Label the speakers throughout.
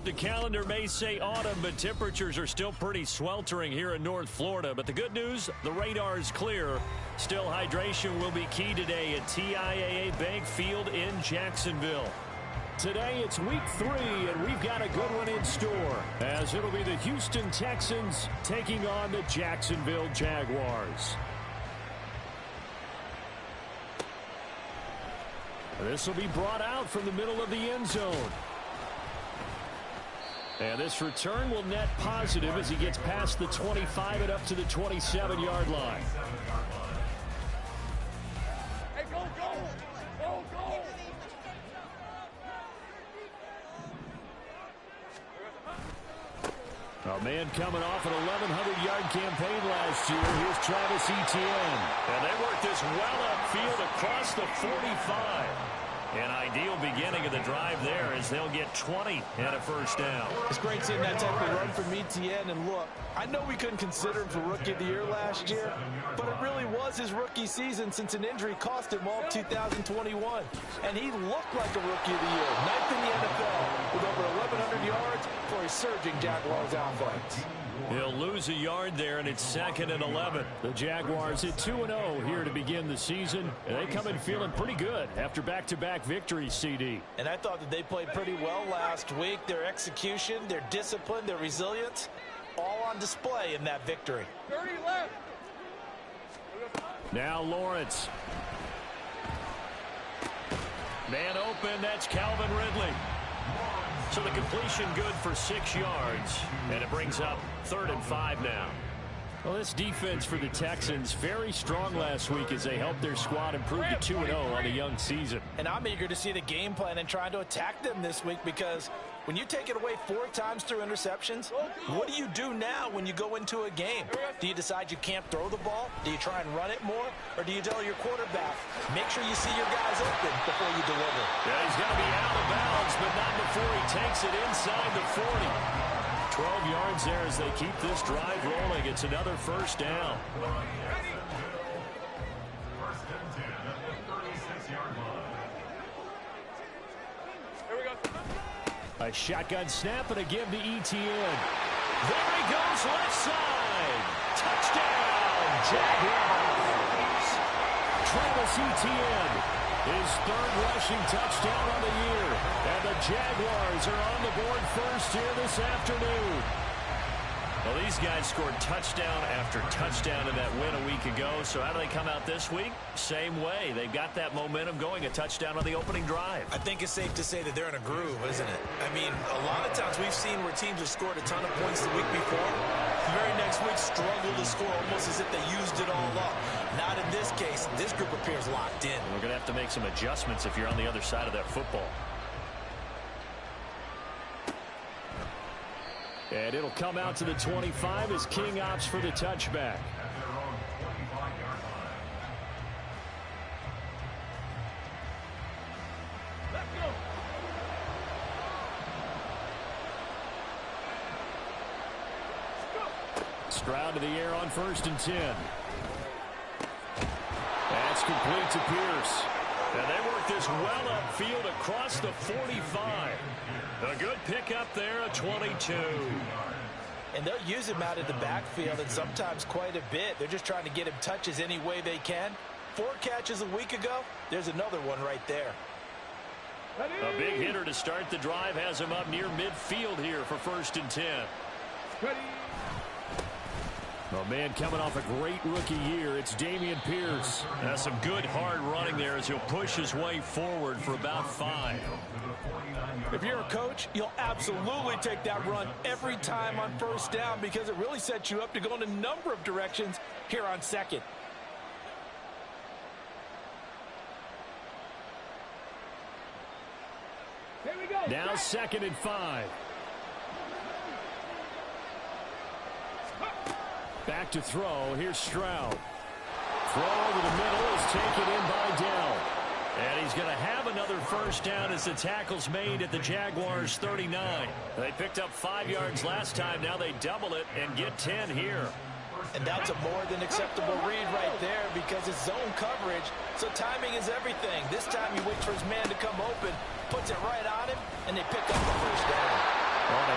Speaker 1: The calendar may say autumn, but temperatures are still pretty sweltering here in North Florida. But the good news, the radar is clear. Still, hydration will be key today at TIAA Bank Field in Jacksonville. Today it's week 3, and we've got a good one in store, as it'll be the Houston Texans taking on the Jacksonville Jaguars. This will be brought out from the middle of the end zone. And this return will net positive as he gets past the 25 and up to the 27-yard line.
Speaker 2: Hey, go, go! Go, go!
Speaker 1: A man coming off an 1,100-yard campaign last year. Here's Travis Etienne. And they work this well upfield across the 45. An ideal beginning of the drive there as they'll get 20 and a first down.
Speaker 3: It's great seeing that type of run from Etienne. And look, I know we couldn't consider him for Rookie of the Year last year, but it really was his rookie season since an injury cost him all of 2021. And he looked like a Rookie of the Year, 9th in the NFL, with over 1,100 yards for a surging Jaguars offense.
Speaker 1: He'll lose a yard there, and it's 2nd and 11. The Jaguars hit 2-0 here to begin the season. And they come in feeling pretty good after back-to-back victories, CD.
Speaker 3: And I thought that they played pretty well last week. Their execution, their discipline, their resilience, all on display in that victory.
Speaker 2: 30 left.
Speaker 1: Now Lawrence. Man open, that's Calvin Ridley. So the completion good for 6 yards, and it brings up 3rd and 5 now. Well, this defense for the Texans, very strong last week as they helped their squad improve to 2-0 on the young season.
Speaker 3: And I'm eager to see the game plan and trying to attack them this week, because when you take it away 4 times through interceptions, what do you do now when you go into a game? Do you decide you can't throw the ball? Do you try and run it more? Or do you tell your quarterback, make sure you see your guys open before you deliver?
Speaker 1: Yeah, he's going to be out of bounds, but not before he takes it inside the 40. 12 yards there as they keep this drive rolling. It's another first down. A shotgun snap and a give to Etienne. There he goes, left side. Touchdown, Jaguars. Travis Etienne, his 3rd rushing touchdown on the year. And the Jaguars are on the board first here this afternoon. Well, these guys scored touchdown after touchdown in that win a week ago. So how do they come out this week? Same way. They've got that momentum going, a touchdown on the opening drive.
Speaker 3: I think it's safe to say that they're in a groove, isn't it? I mean, a lot of times we've seen where teams have scored a ton of points the week before. The very next week struggled to score almost as if they used it all up. Not in this case. This group appears locked in.
Speaker 1: We're going to have to make some adjustments if you're on the other side of that football. And it'll come out to the 25 as King opts for the touchback. Stroud to the air on 1st and 10. That's complete to Pierce. And they work this well upfield across the 45. A good pickup there, a 22.
Speaker 3: And they'll use him out of the backfield, and sometimes quite a bit. They're just trying to get him touches any way they can. 4 catches a week ago. There's another one right there.
Speaker 1: A big hitter to start the drive has him up near midfield here for 1st and 10. A man coming off a great rookie year, it's Dameon Pierce. That's some good hard running there as he'll push his way forward for about 5.
Speaker 3: If you're a coach, you'll absolutely take that run every time on 1st down, because it really sets you up to go in a number of directions here on 2nd.
Speaker 2: Here we go.
Speaker 1: Now 2nd and 5. Back to throw. Here's Stroud. Throw over the middle is taken in by Dell. And he's going to have another first down as the tackle's made at the Jaguars 39. They picked up 5 yards last time. Now they double it and get 10 here.
Speaker 3: And that's a more than acceptable read right there, because it's zone coverage, so timing is everything. This time he waits for his man to come open, puts it right on him, and they pick up the first down.
Speaker 1: Well,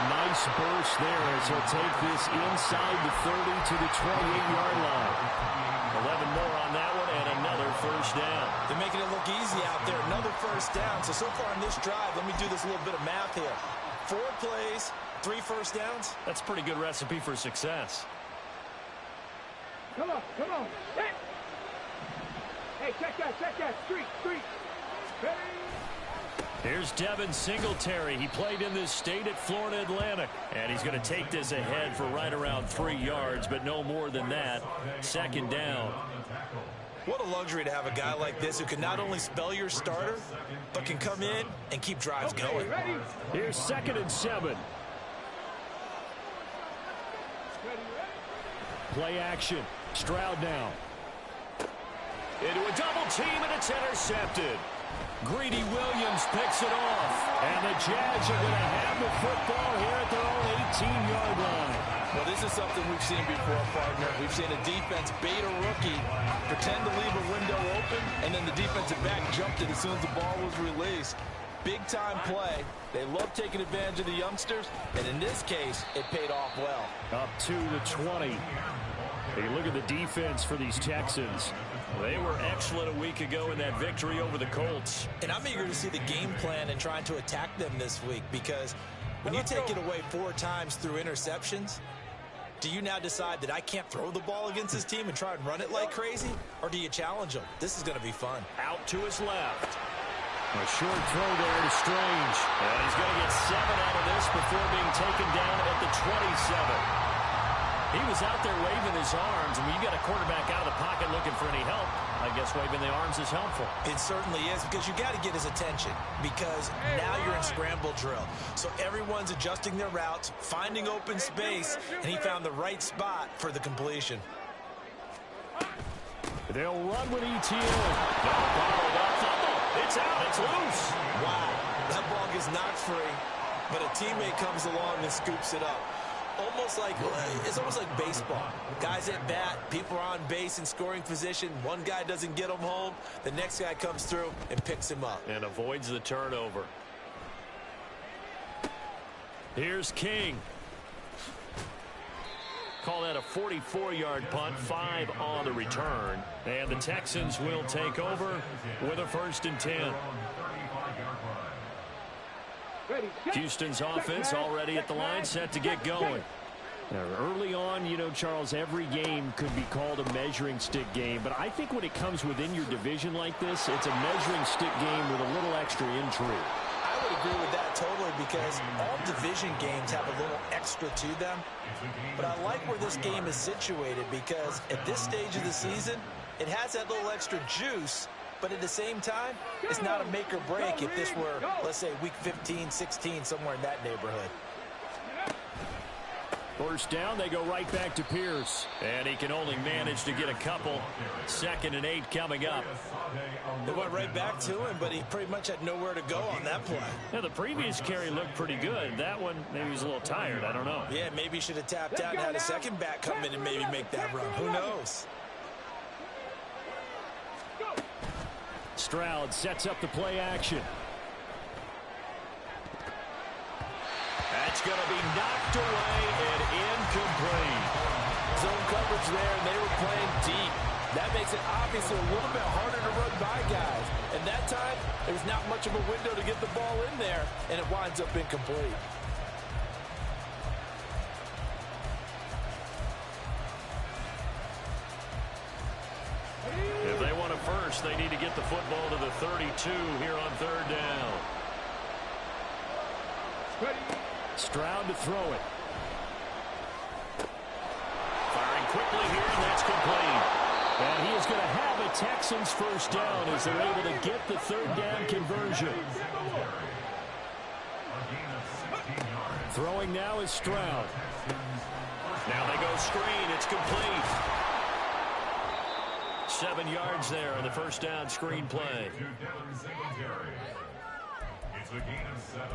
Speaker 1: nice burst there as he'll take this inside the 30 to the 28-yard line. 11 more on that one and another first down.
Speaker 3: They're making it look easy out there. Another first down. So far in this drive, let me do this little bit of math here. 4 plays, 3 first downs.
Speaker 1: That's a pretty good recipe for success.
Speaker 2: Come on, come on. Hey, check that. Street. Hey.
Speaker 1: Here's Devin Singletary. He played in this state at Florida Atlantic. And he's going to take this ahead for right around 3 yards, but no more than that. Second down.
Speaker 3: What a luxury to have a guy like this who can not only spell your starter, but can come in and keep drives going.
Speaker 2: Ready?
Speaker 1: Here's 2nd and 7. Play action. Stroud now. Into a double team, and it's intercepted. Greedy Williams picks it off. And the Jags are going to have the football here at their own 18-yard line.
Speaker 3: Well, this is something we've seen before, partner. We've seen a defense bait a rookie, pretend to leave a window open, and then the defensive back jumped it as soon as the ball was released. Big-time play. They love taking advantage of the youngsters, and in this case, it paid off well.
Speaker 1: Up to the 20. Hey, look at the defense for these Texans. They were excellent a week ago in that victory over the Colts.
Speaker 3: And I'm eager to see the game plan and trying to attack them this week, because when you take it away 4 times through interceptions, do you now decide that I can't throw the ball against this team and try and run it like crazy? Or do you challenge them? This is going to be fun.
Speaker 1: Out to his left. A short throw there to Strange. And he's going to get 7 out of this before being taken down at the 27. He was out there waving his arms, and when you got a quarterback out of the pocket looking for any help, I guess waving the arms is helpful.
Speaker 3: It certainly is, because you got to get his attention, because now you're in scramble drill. So everyone's adjusting their routes, finding open space, and he found the right spot for the completion.
Speaker 1: They'll run with ETN. It's out. It's loose.
Speaker 3: Wow. That ball gets knocked free, but a teammate comes along and scoops it up. It's almost like baseball. Guys at bat, people are on base in scoring position. One guy doesn't get him home. The next guy comes through and picks him up.
Speaker 1: And avoids the turnover. Here's King. Call that a 44-yard punt, 5 on the return. And the Texans will take over with a 1st and 10. Houston's offense already at the line, set to get going. Now, early on, you know, Charles, every game could be called a measuring stick game. But I think when it comes within your division like this, it's a measuring stick game with a little extra intrigue.
Speaker 3: I would agree with that totally, because all division games have a little extra to them. But I like where this game is situated, because at this stage of the season, it has that little extra juice. But at the same time, it's not a make or break if this were, let's say, week 15, 16, somewhere in that neighborhood.
Speaker 1: First down, they go right back to Pierce. And he can only manage to get a couple. 2nd and 8 coming up.
Speaker 3: They went right back to him, but he pretty much had nowhere to go on that play.
Speaker 1: Yeah, the previous carry looked pretty good. That one, maybe he's a little tired. I don't know.
Speaker 3: Yeah, maybe he should have tapped out and had a second back come in and maybe make that run. Who knows?
Speaker 1: Stroud sets up the play action. That's going to be knocked away and incomplete.
Speaker 3: Zone coverage there, and they were playing deep. That makes it obviously a little bit harder to run by guys. And that time, there's not much of a window to get the ball in there, and it winds up incomplete.
Speaker 1: If they want a first, they need to get the football to the 32 here on 3rd down. Stroud to throw it. Firing quickly here, and that's complete. And he is going to have a Texans first down as they're able to get the 3rd down conversion. Throwing now is Stroud. Now they go screen. It's complete. 7 yards there on the first down screen play.
Speaker 4: It's a gain of 7.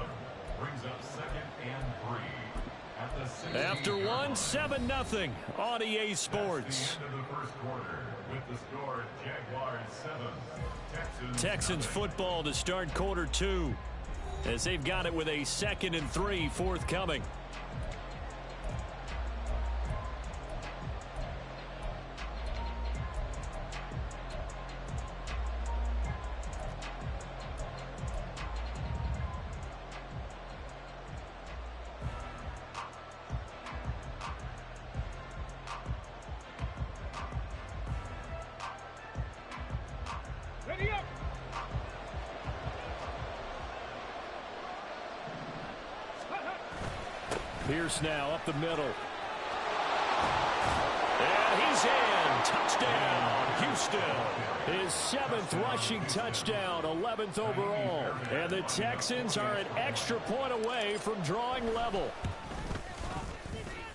Speaker 4: Brings up 2nd and 3.
Speaker 1: After 1, 7-0 on EA Sports.
Speaker 4: End of the first quarter with the score Jaguars 7,
Speaker 1: Texans football to start quarter 2 as they've got it with a 2nd and 3 forthcoming. Pierce now up the middle. And he's in. Touchdown, Houston. His 7th rushing touchdown, 11th overall. And the Texans are an extra point away from drawing level.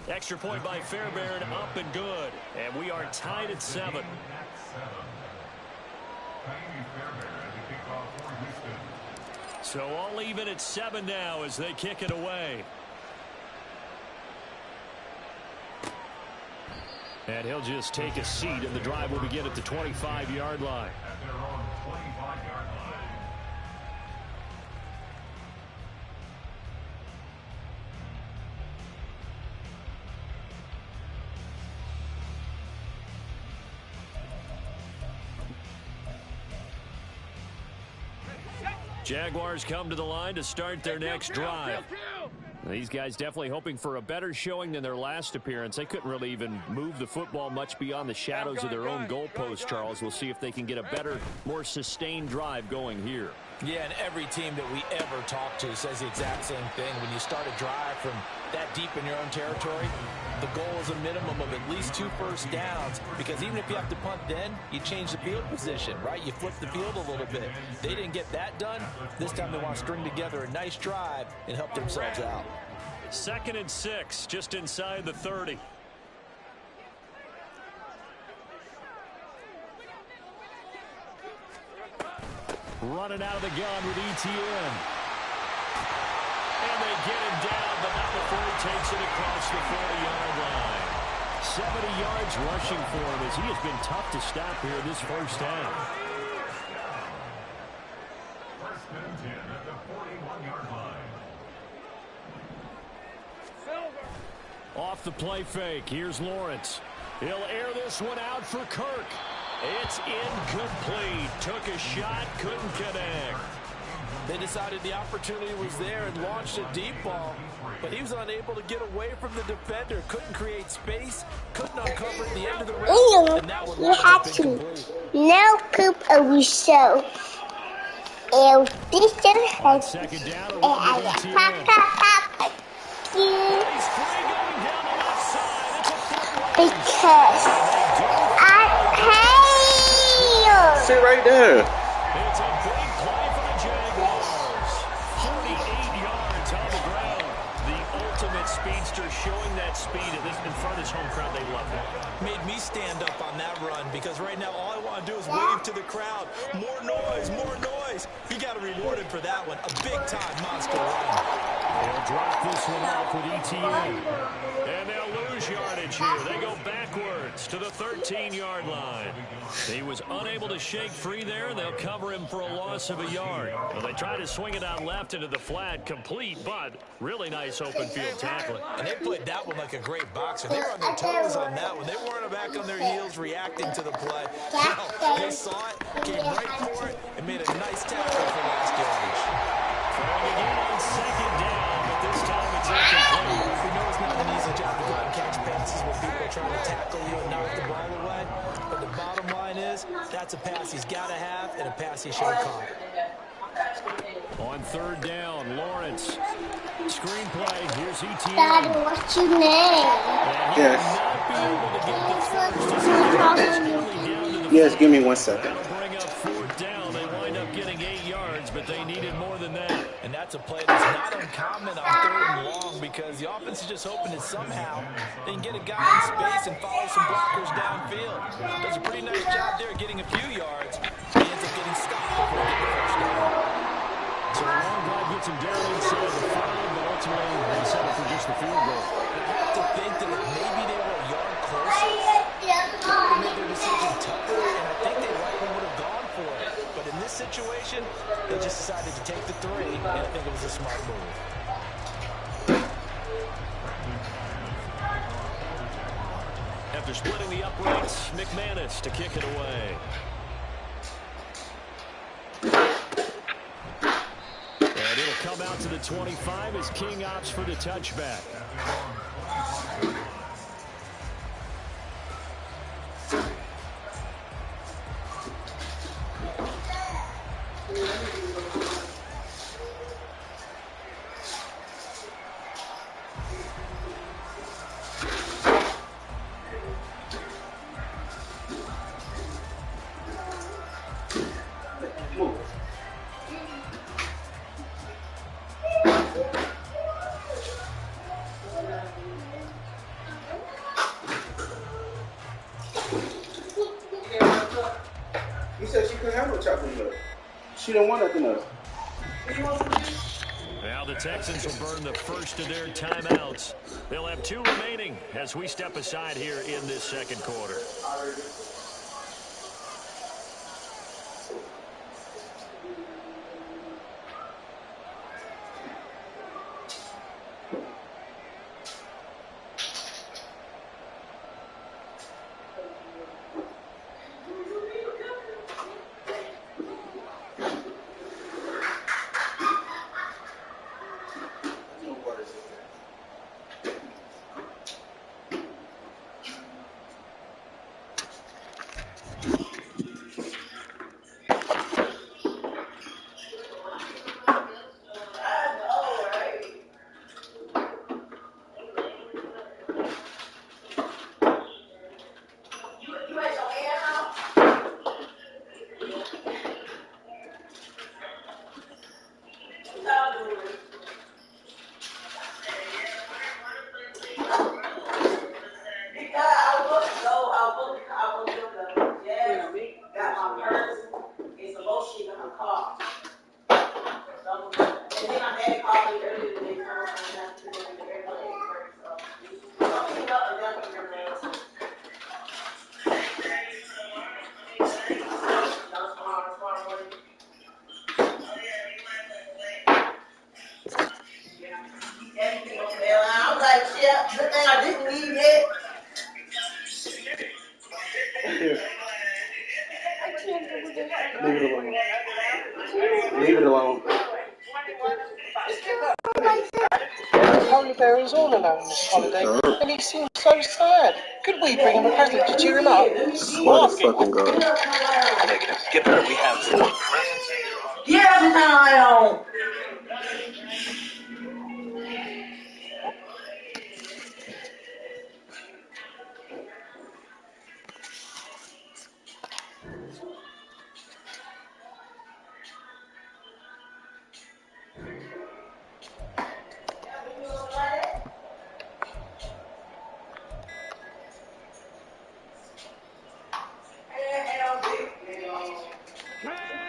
Speaker 1: Extra point by Fairbairn, up and good. And we are tied at 7. So all even at 7 now as they kick it away. And he'll just take a seat, and the drive will begin at the 25-yard line.
Speaker 4: At their own 25-yard line.
Speaker 1: Jaguars come to the line to start their next drive. These guys definitely hoping for a better showing than their last appearance. They couldn't really even move the football much beyond the shadows of their own goalpost, Charles. We'll see if they can get a better, more sustained drive going here.
Speaker 3: Yeah, and every team that we ever talk to says the exact same thing. When you start a drive from that deep in your own territory, the goal is a minimum of at least 2 first downs, because even if you have to punt then, you change the field position, right? You flip the field a little bit. They didn't get that done. This time they want to string together a nice drive and help themselves out.
Speaker 1: 2nd and 6, just inside the 30. Running out of the gun with ETN. And they get him down, but not before he takes it across the 40-yard line. 70 yards rushing for him as he has been tough to stop here this first half.
Speaker 4: First and 10 at the 41-yard line.
Speaker 1: Off the play fake, here's Lawrence. He'll air this one out for Kirk. It's incomplete. Took a shot, couldn't connect.
Speaker 3: They decided the opportunity was there and launched a deep ball, but he was unable to get away from the defender. Couldn't create space, couldn't uncover at the end of the route. And that one
Speaker 5: You had to no poop over show. And this has
Speaker 1: 2nd down,
Speaker 5: pop, pop, pop.
Speaker 1: He's free going down the left side. It's a foot race.
Speaker 5: Because I hate you.
Speaker 6: Sit right there.
Speaker 1: It's a big play for the Jaguars. 48 yards on the ground. The ultimate speedster showing that speed in front of his home crowd. They love it.
Speaker 3: Made me stand up on that run, because right now all I want to do is wave to the crowd. More noise, more noise. He got rewarded for that one. A big-time monster run.
Speaker 1: They'll drop this one off with ETN. And they'll lose yardage here. They go backwards to the 13-yard line. He was unable to shake free there, and they'll cover him for a loss of a yard. Well, they try to swing it out left into the flat, complete, but really nice open field tackling.
Speaker 3: And they played that one like a great boxer. They were on their toes on that one. They weren't back on their heels reacting to the play. No, they saw it, came right for it, and made a nice tackle for last yardage.
Speaker 1: Throwing again on 2nd down, but this time it's incomplete.
Speaker 3: We know it's not an easy job to go out and catch passes when people are trying to tackle you and knock the ball away. But the bottom line is, that's a pass he's got to have and a pass he should have caught.
Speaker 1: On 3rd down, Lawrence. Screenplay, here's ETN.
Speaker 5: Daddy, what's your name?
Speaker 6: Yes. Yes, give me 1 second.
Speaker 1: That'll bring up 4th down. They wind up getting 8 yards, but they needed more than that.
Speaker 3: And that's a play that's not uncommon on 3rd and long, because the offense is just hoping that somehow they can get a guy in space and follow some blockers downfield. Does a pretty nice job there getting a few yards. He ends up getting stopped before getting the first down.
Speaker 1: So the long drive gets him down inside the 5, but ultimately they settle for just the field goal.
Speaker 3: I have to think that if maybe they were a yard closer, they made their decision tougher, and I think they likely would have gone for it. But in this situation, they just decided to take the 3, and I think it was a smart move.
Speaker 1: After splitting the uprights, McManus to kick it away. And it'll come out to the 25 as King opts for the touchback.
Speaker 6: She don't want nothing else.
Speaker 1: Now the Texans will burn the first of their timeouts. They'll have 2 remaining as we step aside here in this second quarter.
Speaker 6: Leave it alone.
Speaker 7: Holy Bear is all alone this holiday, and he seems so sad. Could we bring him a present to cheer him up?
Speaker 6: Swear to fucking God.
Speaker 7: Negative. Skipper, we have 4 presents in your honor.
Speaker 8: Yeah, now.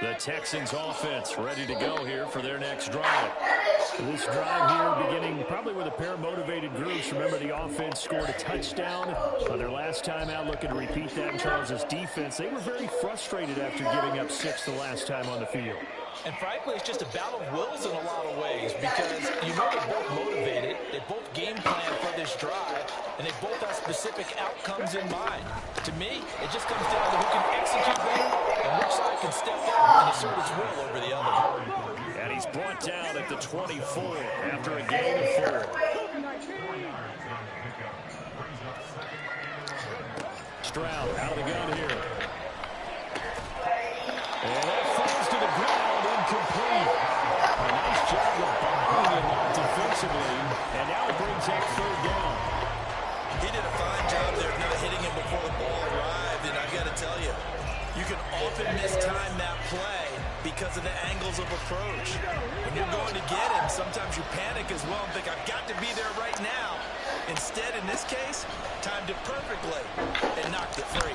Speaker 1: The Texans offense ready to go here for their next drive. This drive here beginning probably with a pair of motivated groups. Remember, the offense scored a touchdown on their last time out, looking to repeat that in Charles' defense. They were very frustrated after giving up 6 the last time on the field.
Speaker 3: And frankly, it's just a battle of wills in a lot of ways because you know they're both motivated, they both game plan for this drive, and they both have specific outcomes in mind. To me, it just comes down to who can execute better and which side can step up and assert its will over the other.
Speaker 1: And he's brought down at the 24 after a gain of 4. Stroud out of the gun here. And that falls to the ground, incomplete. A nice job of bumping him out defensively, and now it brings up 3rd down.
Speaker 3: He did a fine job there of not hitting him before the ball arrived, and I've got to tell you, you can often mistime that play because of the angles of approach. When you're going to get him, sometimes you panic as well and think, I've got to be there right now. Instead, in this case, timed it perfectly and knocked it free.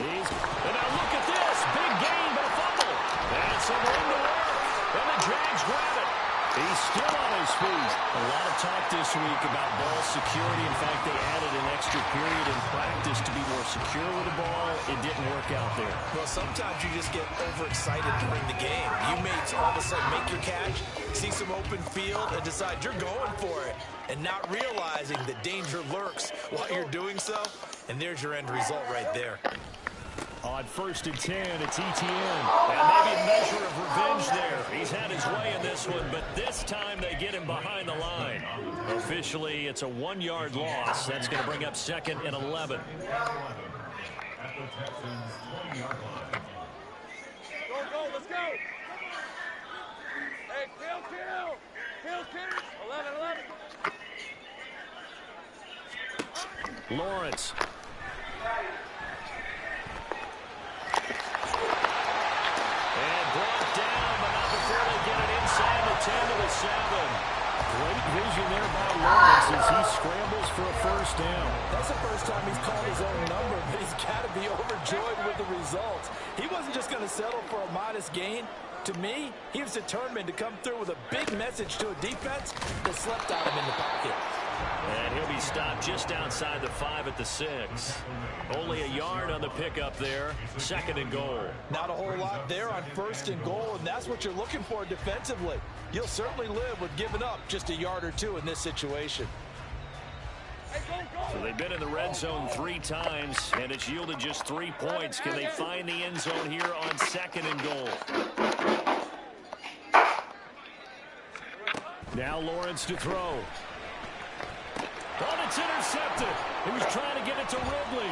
Speaker 1: And now look at this. Big gain, but a fumble. And some room to work. And the Jags grab it. He's still on his feet. A lot of talk this week about ball security. In fact, they added an extra period in practice to be more secure with the ball. It didn't work out there.
Speaker 3: Well, sometimes you just get overexcited during the game. You may all of a sudden make your catch, see some open field, and decide you're going for it, and not realizing that danger lurks while you're doing so. And there's your end result right there.
Speaker 1: On 1st and 10, it's ETN. And maybe a measure of revenge there. He's had his way in this one, but this time they get him behind the line. Officially, it's a 1-yard loss. That's going to bring up 2nd and 11.
Speaker 2: At the Texans' 20-yard line. Go, let's go. Hey, kill. Kill, 11.
Speaker 1: Lawrence. Inside the 10 to the 7. Great vision there by Lawrence. as he scrambles for a first down.
Speaker 3: That's the first time he's called his own number, but he's got to be overjoyed with the results. He wasn't just going to settle for a modest gain. To me, he was determined to come through with a big message to a defense that slept on him in the pocket.
Speaker 1: And he'll be stopped just outside the 5 at the 6. Only a yard on the pickup there. 2nd and goal.
Speaker 3: Not a whole lot there on 1st and goal, and that's what you're looking for defensively. You'll certainly live with giving up just a yard or two in this situation.
Speaker 1: So they've been in the red zone 3 times, and it's yielded just 3 points. Can they find the end zone here on 2nd and goal? Now Lawrence to throw. Oh, it's intercepted. He was trying to get it to Ridley.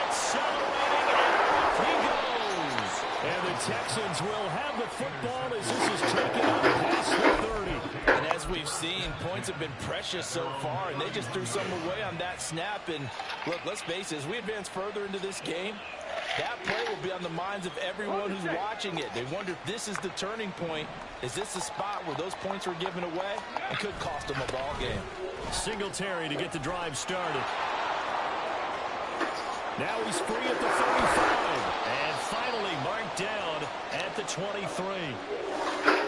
Speaker 1: Accelerating, and off he goes. And the Texans will have the football as this is taken up past the 30.
Speaker 3: And as we've seen, points have been precious so far, and they just threw some away on that snap. And look, let's face it, as we advance further into this game, that play will be on the minds of everyone who's watching it. They wonder if this is the turning point. Is this the spot where those points were given away and could cost them a ball game?
Speaker 1: Singletary to get the drive started. Now he's free at the 35. And finally marked down at the 23.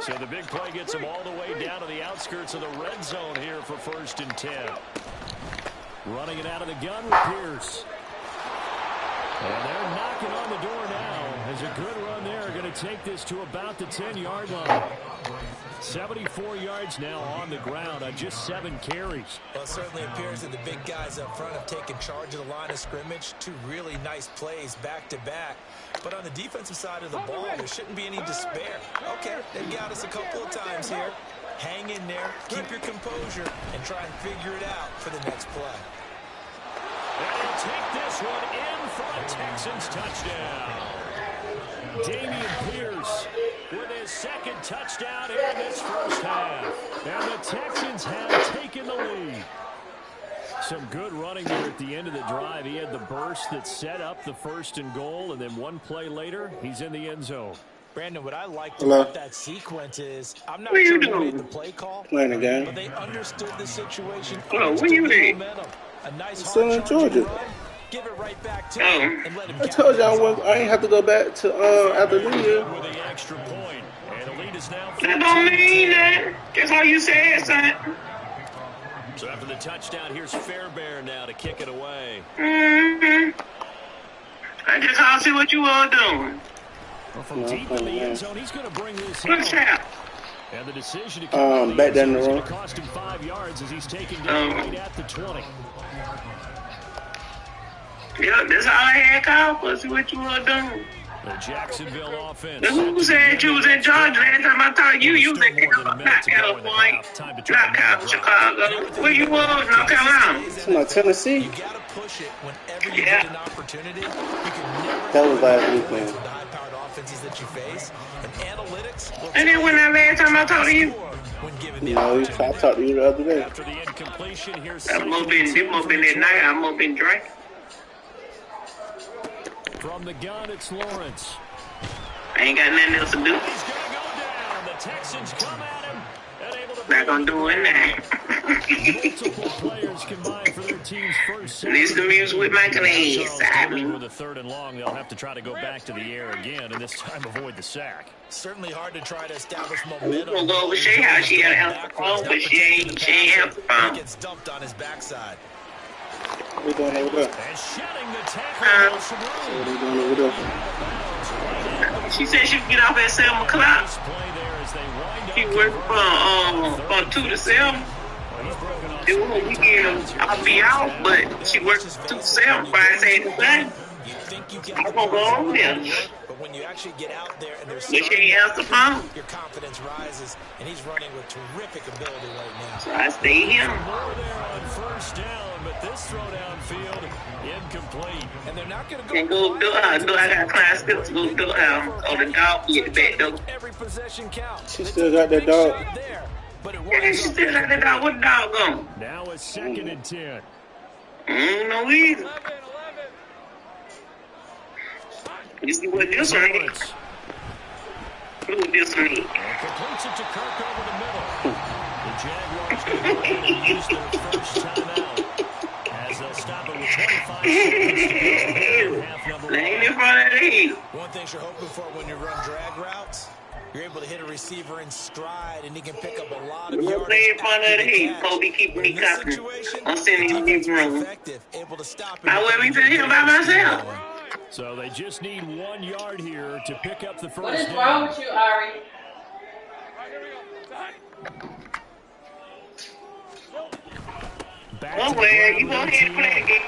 Speaker 1: So the big play gets him all the way down to the outskirts of the red zone here for 1st and 10. Running it out of the gun with Pierce. And they're knocking on the door now. As a good run there, going to take this to about the 10-yard line. 74 yards now on the ground on just 7 carries.
Speaker 3: Well, it certainly appears that the big guys up front have taken charge of the line of scrimmage. 2 really nice plays back-to-back. But on the defensive side of the ball, there shouldn't be any despair. Okay, they've got us a couple of times here. Hang in there, keep your composure, and try and figure it out for the next play.
Speaker 1: And he'll take this one in for a Texans touchdown. Damian Pierce with his 2nd touchdown in this first half. And the Texans have taken the lead. Some good running there at the end of the drive. He had the burst that set up the 1st and goal, and then 1 play later, he's in the end zone.
Speaker 3: Brandon, what I liked about that sequence is, I'm not sure who made the play call,
Speaker 6: Playing again.
Speaker 3: but they understood the situation.
Speaker 8: Oh, where you at?
Speaker 3: Momentum. A nice
Speaker 6: Still in Georgia.
Speaker 3: run, give it right back to him and let him
Speaker 6: I told you I ain't have to go back to after New Year.
Speaker 1: With the extra point, and the lead is now 14-10.
Speaker 8: That don't mean that. That's all you said, son.
Speaker 1: So after the touchdown, here's Fairbairn now to kick it away.
Speaker 8: I just want to see what you all doing.
Speaker 1: Well, from deep in the end zone, he's going to bring this
Speaker 8: What's
Speaker 1: home.
Speaker 8: that?
Speaker 1: And the decision to come
Speaker 6: back down the
Speaker 1: is going
Speaker 6: road.
Speaker 1: to cost him 5 yards as he's taken down right at the 20.
Speaker 8: Yep, that's all I had called for. See what you all doing.
Speaker 1: The Jacksonville offense.
Speaker 8: Now, who said you was in Georgia last time I talked to you? You was in California, not Chicago. Where you was? North Carolina.
Speaker 6: It's my Tennessee.
Speaker 3: You got to push it whenever you
Speaker 8: Yeah.
Speaker 3: get an opportunity. You can never
Speaker 6: That was last week, man.
Speaker 3: with the high-powered offenses that you face. And analytics will
Speaker 8: And then when that last time I talked to you,
Speaker 3: when given the
Speaker 6: You know, I
Speaker 3: opportunity.
Speaker 6: talked to you the other day.
Speaker 1: After the incompletion, here's
Speaker 8: I'm
Speaker 1: second
Speaker 8: up in,
Speaker 1: and 10
Speaker 8: them up
Speaker 1: from
Speaker 8: in that night, I'm up in drinking.
Speaker 1: From the gun, it's Lawrence.
Speaker 8: I ain't got nothing else to do.
Speaker 1: He's going to go down. The Texans come at him and able to
Speaker 8: Not gonna do it now.
Speaker 1: multiple players combined for their team's first sack.
Speaker 8: Listen to music with Michael Hayes. I mean,
Speaker 1: With a 3rd and long, they'll have to try to go back to the air again, and this time avoid the sack.
Speaker 3: Certainly hard to try to establish
Speaker 8: we
Speaker 3: momentum.
Speaker 8: gonna go over Shay house. She got to answer the phone, but she ain't answer the
Speaker 3: He
Speaker 8: phone.
Speaker 3: gets dumped on his backside.
Speaker 6: What we doing over there?
Speaker 1: And shedding the tackle. Wilson
Speaker 6: What we doing over there?
Speaker 8: She said she would get off at 7 o'clock.
Speaker 1: Nice play there as they wind up
Speaker 8: She worked from 2 to 7. It was a weekend. I'll be out, but she works 2 to 7 Friday, Saturday, Sunday.
Speaker 3: You'd think think you've got
Speaker 8: I'm gonna go over there.
Speaker 3: but when you actually get out there and there's
Speaker 8: Make sure you answer the phone.
Speaker 3: your confidence rises, and he's running with terrific ability right now.
Speaker 8: So I stay here.
Speaker 1: More there on first down, but this throw downfield incomplete.
Speaker 3: And they're not going to
Speaker 8: And go do I got class skills to go do or the dog get the back door.
Speaker 3: every possession count.
Speaker 6: She still got that dog.
Speaker 3: There, but it
Speaker 8: Yeah, she still got the dog. What the dog on?
Speaker 1: Now a 2nd and 10.
Speaker 8: No either. You see what this one is?
Speaker 1: Lawrence.
Speaker 8: Who this one is?
Speaker 1: And completes it to Kirk over the middle. The Jaguars going to go ahead and use their first timeout as they'll stop it with 25 seconds to go. Half number
Speaker 8: Laying in front of the heel.
Speaker 3: One thing you're hoping for when you run drag routes, you're able to hit a receiver in stride, and he can pick up a lot of yards.
Speaker 8: Lay in front of the heel. Kobe keeping me copying. I'm sending him room.
Speaker 3: Able to stop
Speaker 8: I will be sitting here by myself.
Speaker 1: So they just need 1 yard here to pick up the first
Speaker 9: What is
Speaker 1: down.
Speaker 9: wrong with you, Ari?
Speaker 1: Back
Speaker 8: Oh,
Speaker 1: to the
Speaker 8: well,
Speaker 1: ground
Speaker 8: you go
Speaker 1: with
Speaker 8: ahead and play the game.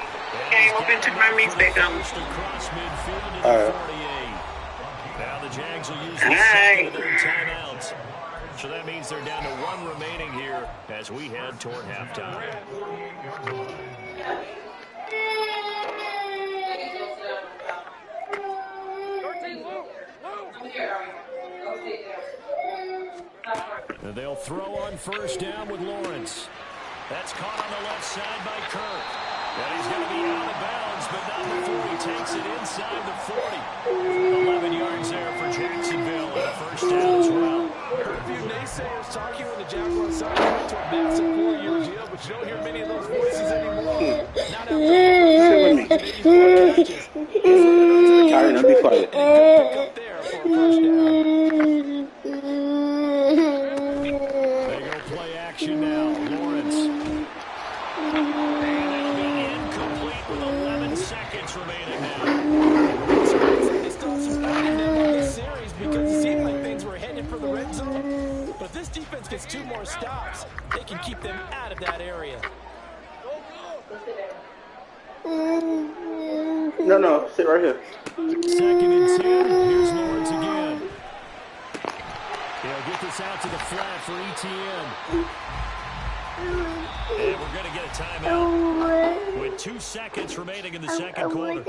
Speaker 8: Came up into my mix back on.
Speaker 1: Across midfield to the
Speaker 6: All right.
Speaker 1: 48. Now the Jags will use the
Speaker 8: All
Speaker 1: second
Speaker 8: right.
Speaker 1: of their timeouts. So that means they're down to 1 remaining here as we head toward halftime. They'll throw on first down with Lawrence. That's caught on the left side by Kirk. And he's going to be out of bounds, but not before he takes it inside the 40. 11 yards there for Jacksonville and a first down as well.
Speaker 3: Heard a few naysayers talking when the Jaguars signed him to a massive 4-year deal, but you don't hear many of those voices anymore. Not after
Speaker 6: Sit with me. Karen, don't be quiet.
Speaker 3: pick up there for a first down.
Speaker 1: They go play action now. Lawrence. And that'll be incomplete with 11 seconds remaining now.
Speaker 3: It's caused some pain in this series because it seemed like things were headed for the red zone. But if this defense gets 2 more stops, they can keep them out of that area.
Speaker 6: No, sit right here.
Speaker 1: 2nd and 10. Here's Lawrence again. He'll get this out to the flat for ETN. And we're going to get a timeout with 2 seconds remaining in the second quarter.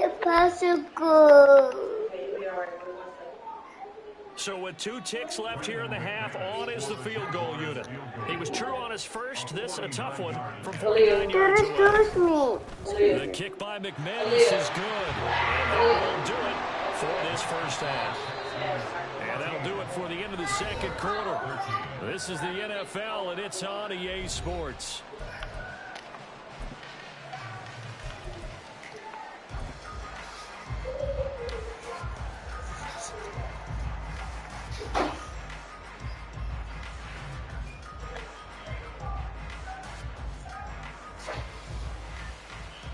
Speaker 1: So with 2 ticks left here in the half, on is the field goal unit. He was true on his first. This a tough one from 49 yards away. The kick by McManus is good. And that will do it for this first half. And that'll do it for the end of the second quarter. This is the NFL, and it's on EA Sports.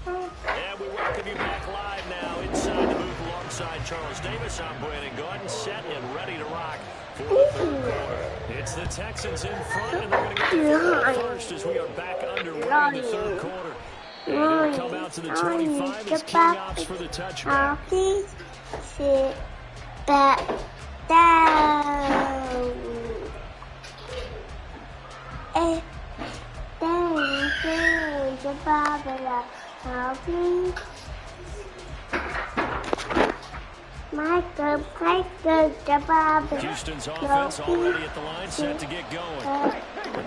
Speaker 1: And we welcome you back live now inside the booth alongside Charles Davis. I'm Brandon Gordon, set and ready to rock for the third quarter. It's the Texans in front, and they're going to go to first as we are back underway in the third quarter. And it'll come out to the 25 as King opts for the touchback.
Speaker 5: Please sit back down.
Speaker 1: Houston's offense already at the line, set to get going.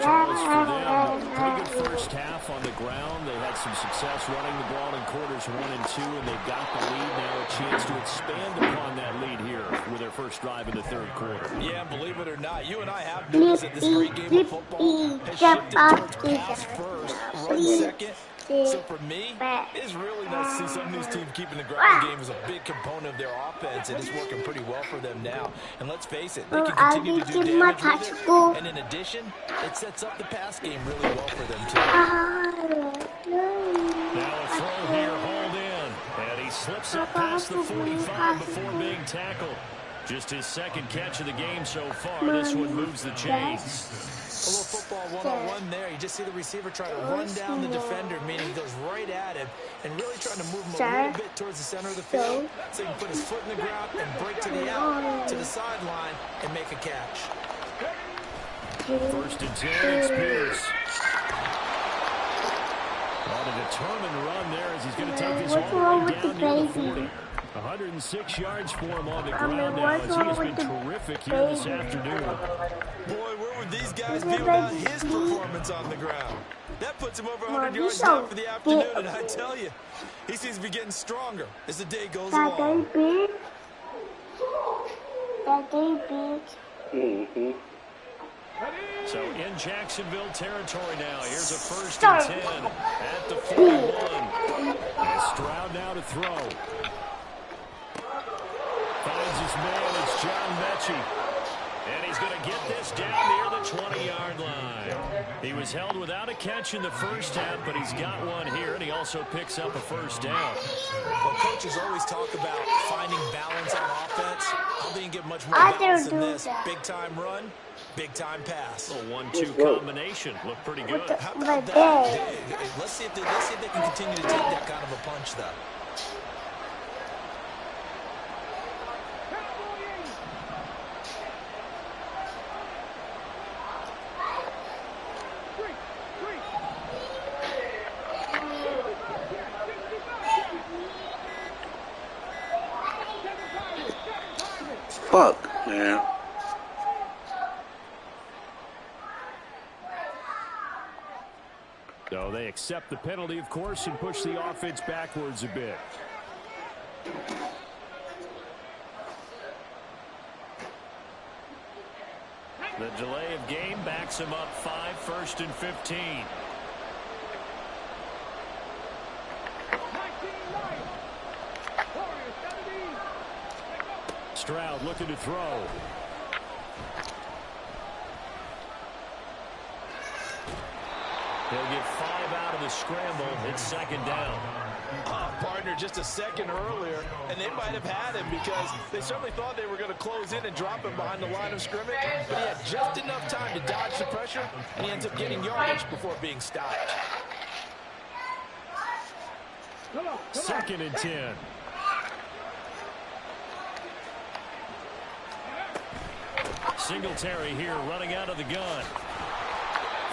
Speaker 1: Charles, for them, pretty good first half on the ground. They had some success running the ball in quarters 1 and 2, and they've got the lead now, a chance to expand upon that lead here with their first drive in the third quarter.
Speaker 3: Yeah, believe it or not, you and I have noticed that this great game of football has shifted towards pass first, run second. So for me, it's really nice to see some of these teams keeping the ground game as a big component of their offense, and it's working pretty well for them now. And let's face it, they can continue to do damage with it. And in addition, it sets up the pass game really well for them too.
Speaker 1: Now a throw here, hauled in, and he slips up past the 45 before being tackled. Just his second catch of the game so far. This one moves the chains.
Speaker 3: A little football one-on-one there. You just see the receiver try to run down the defender, meaning he goes right at him and really trying to move him a little bit towards the center of the field so he can put his foot in the ground and break to the out, to the sideline, and make a catch.
Speaker 1: First and 10, it's Pierce. On a determined run there as he's going to take this all the way down near the 40. 106 yards for him on the ground now as he has been terrific here this afternoon.
Speaker 3: Boy, where would these guys be without his performance on the ground? That puts him over 100 yards now for the afternoon, and I tell you, he seems to be getting stronger as the day goes along.
Speaker 1: So in Jacksonville territory now. Here's a first and 10 at the 41. And Stroud now to throw. Finds his man. It's John Mechie. And he's going to get this down near the 20-yard line. He was held without a catch in the first half, but he's got one here, and he also picks up a first down.
Speaker 3: Well, coaches always talk about finding balance on offense. I don't think you get much more balance than this. Big-time run, big-time pass.
Speaker 1: A 1-2 combination. Looked pretty good.
Speaker 3: How about that? Let's see if they can continue to take that kind of a punch, though.
Speaker 6: Fuck, man.
Speaker 1: So they accept the penalty, of course, and push the offense backwards a bit. The delay of game backs him up 5, first and 15. Stroud looking to throw. He'll get 5 out of the scramble. It's second down.
Speaker 3: Partner just a second earlier, and they might have had him because they certainly thought they were going to close in and drop him behind the line of scrimmage, but he had just enough time to dodge the pressure, and he ends up getting yardage before being stopped.
Speaker 1: Second and 10. Singletary here running out of the gun.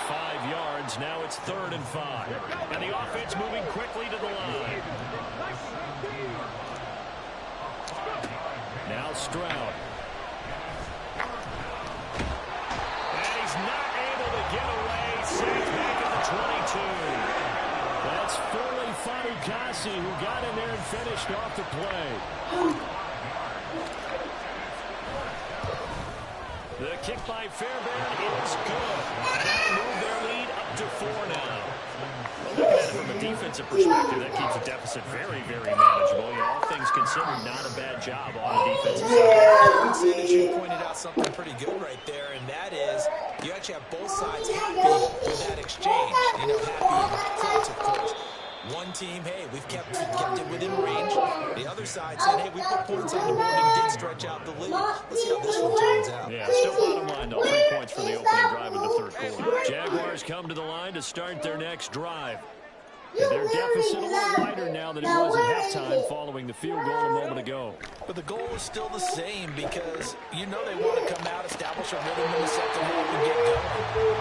Speaker 1: 5 yards. Now it's 3rd and 5. And the offense moving quickly to the line. Now Stroud. And he's not able to get away. Sacked back at the 22. That's Foley Fatukasi who got in there and finished off the play. The kick by Fairbairn is good. And that'll move their lead up to 4 now. Well, looking at it from a defensive perspective, that keeps the deficit very, very manageable. You know, all things considered, not a bad job on the defensive side.
Speaker 3: I would say that you pointed out something pretty good right there, and that is you actually have both sides happy with that exchange. You know, happy in quotes, of course. One team, hey, we've kept it within range. The other side said, hey, we put points on the board and did stretch out the lead. Let's see how this one turns out.
Speaker 1: Yeah, still bottom line, though. 3 points for the opening drive of the third quarter. Jaguars come to the line to start their next drive. Their deficit a little wider now than it was at halftime following the field goal a moment ago.
Speaker 3: But the goal is still the same because you know they want to come out, establish a rhythm in the second half and get going.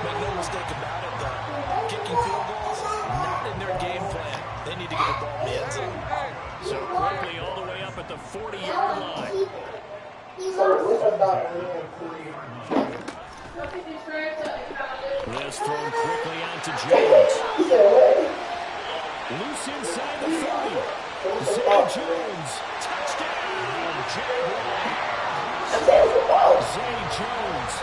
Speaker 3: Make no mistake about it, though. Kicking field goals, not in their game plan. They need to get the ball in the end zone.
Speaker 1: So quickly all the way up at the 40-yard line. This thrown quickly out to Jones. Loose inside the 30. Zay Jones. Touchdown, Jaguars. Zay Jones.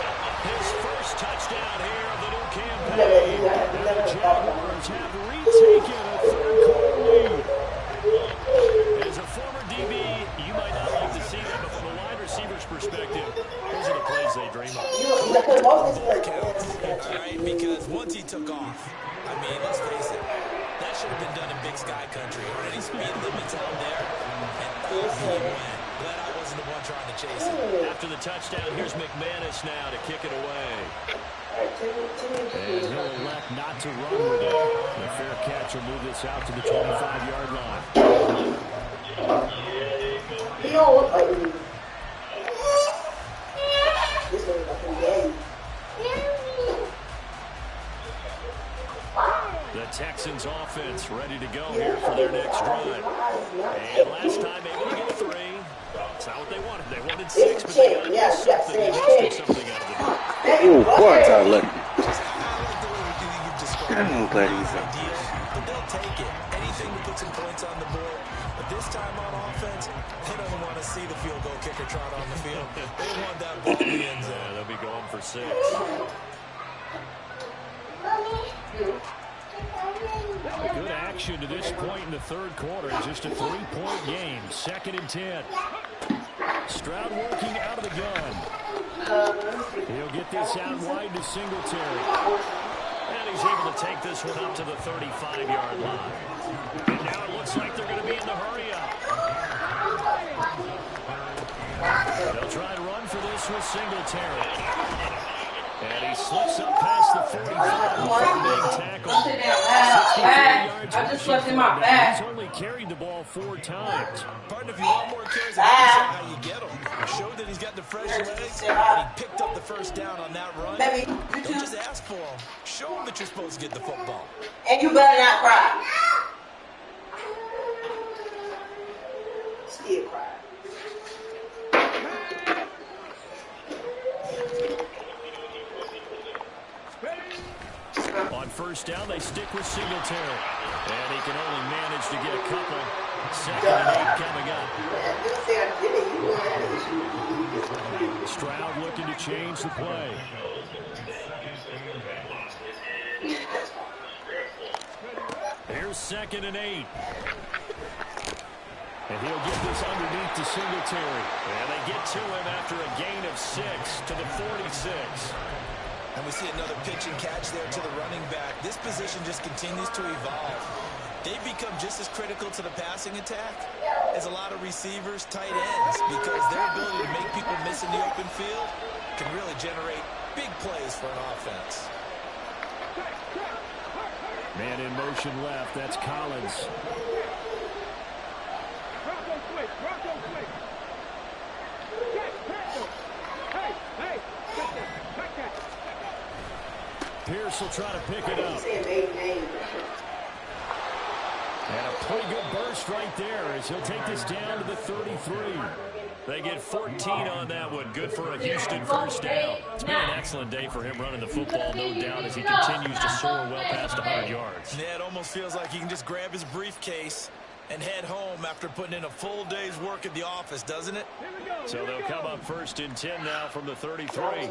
Speaker 1: His first touchdown here of the new campaign. And the Jaguars have retaken a third-quarter lead. As a former DB, you might not like to see that, but from a wide receiver's perspective, those are the plays they dream of.
Speaker 3: Ball counts, all right, because once he took off, I mean, let's face it, that should have been done in Big Sky Country. Already speed limits out there, and off he went. Glad I was wasn't the one trying to chase it.
Speaker 1: After the touchdown, here's McManus now to kick it away. And he'll elect not to run with it. The fair catch will move this out to the 25-yard line. The Texans offense ready to go here for their next drive. And last time able to get 3. That's not what they wanted. They wanted 6, but they got to do something. They must do something out of it.
Speaker 6: Ooh, boy, I look.
Speaker 3: I'm glad he's up. But they'll take it. Anything to put some points on the board. But this time on offense, they don't want to see the field goal kicker trot on the field. They want that ball in the end zone.
Speaker 1: Yeah, they'll be going for 6. Good action to this point in the third quarter. Just a 3-point game. 2nd and 10. Stroud working out of the gun. He'll get this out wide to Singletary. And he's able to take this one up to the 35-yard line. And now it looks like they're going to be in the hurry-up. They'll try to run for this with Singletary. And he slips up past the 45 before being tackled. 63 yards
Speaker 9: I just left in my bag.
Speaker 1: He's only carried the ball 4 times.
Speaker 3: Partner, if you want more carries, that's how you get them. Showed that he's got the fresh legs, and he picked up the first down on that run. Don't just ask for him. Show him that you're supposed to get the football.
Speaker 9: And you better not cry. Still cry.
Speaker 1: On first down, they stick with Singletary. And he can only manage to get a couple. 2nd and 8 coming up. Stroud looking to change the play. Here's 2nd and 8. And he'll get this underneath to Singletary. And they get to him after a gain of 6 to the 46.
Speaker 3: And we see another pitch and catch there to the running back. This position just continues to evolve. They've become just as critical to the passing attack as a lot of receivers, tight ends, because their ability to make people miss in the open field can really generate big plays for an offense.
Speaker 1: Man in motion left. That's Collins. Pierce will try to pick it up. And a pretty good burst right there as he'll take this down to the 33. They get 14 on that one. Good for a Houston first down. It's been an excellent day for him running the football, no doubt, as he continues to soar well past 100 yards.
Speaker 3: Yeah, it almost feels like he can just grab his briefcase and head home after putting in a full day's work at the office, doesn't it?
Speaker 1: So they'll come up 1st and 10 now from the 33.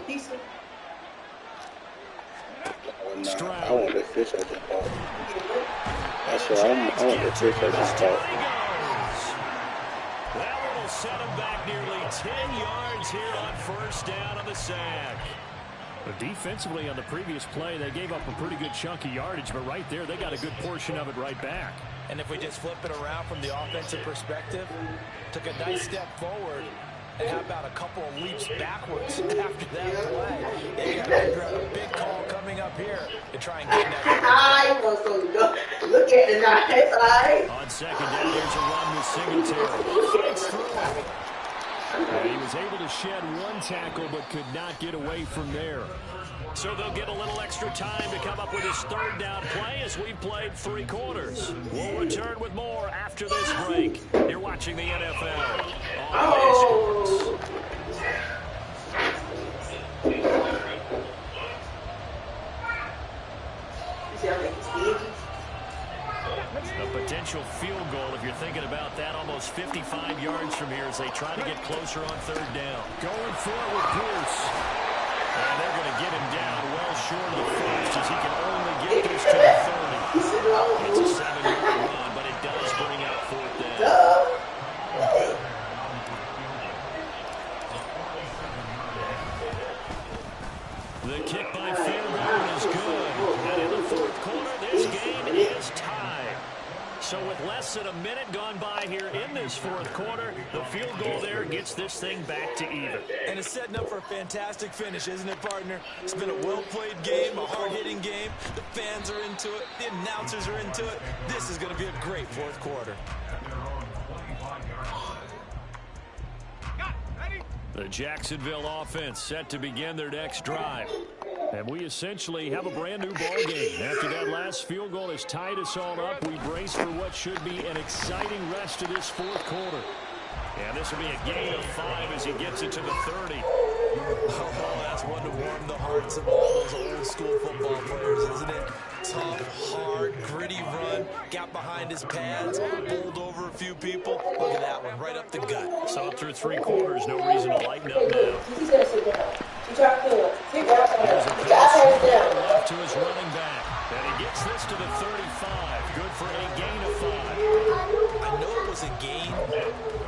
Speaker 6: Stroud. I want the fish I just bought. That's right. I want the fish I just bought.
Speaker 1: That one will set him back nearly 10 yards here on first down on the sack. But defensively on the previous play, they gave up a pretty good chunk of yardage, but right there, they got a good portion of it right back.
Speaker 3: And if we just flip it around from the offensive perspective, took a nice step forward, and how about a couple of leaps backwards after that play? They got a big call coming up here to try and get that.
Speaker 9: I was going to go look at the knife.
Speaker 1: On 2nd down, there's a run with Singletary. Fights through it. And he was able to shed 1 tackle, but could not get away from there. So they'll get a little extra time to come up with his 3rd down play as we played 3 quarters. We'll return with more after this break. You're watching the NFL on Sports. A potential field goal, if you're thinking about that, almost 55 yards from here as they try to get closer on 3rd down. Going for it with Pierce. And they're going to get him down well short of the first as he can only get this to the 30. It's a 7-yard run, but it does bring out 4th down. The kick by Fairbairn is good. And in the 4th quarter, this game is tied. So with less than a minute gone by here in this fourth quarter, the field goal there gets this thing back to even.
Speaker 3: And it's setting up for a fantastic finish, isn't it, partner? It's been a well-played game, a hard-hitting game. The fans are into it. The announcers are into it. This is going to be a great fourth quarter.
Speaker 1: The Jacksonville offense set to begin their next drive. And we essentially have a brand new ball game. After that last field goal has tied us all up, we brace for what should be an exciting rest of this fourth quarter. And this will be a gain of 5 as he gets it to the 30.
Speaker 3: Oh, that's one to warm the hearts of all those old school football players, isn't it? Tough, hard, gritty run, got behind his pads, bowled over a few people. Look at that one, right up the gut.
Speaker 1: So through 3 quarters, no reason to lighten up now. Here's a pass left to his running back. And he gets this to the 35. Good for a gain of 5.
Speaker 3: I know it was a gain,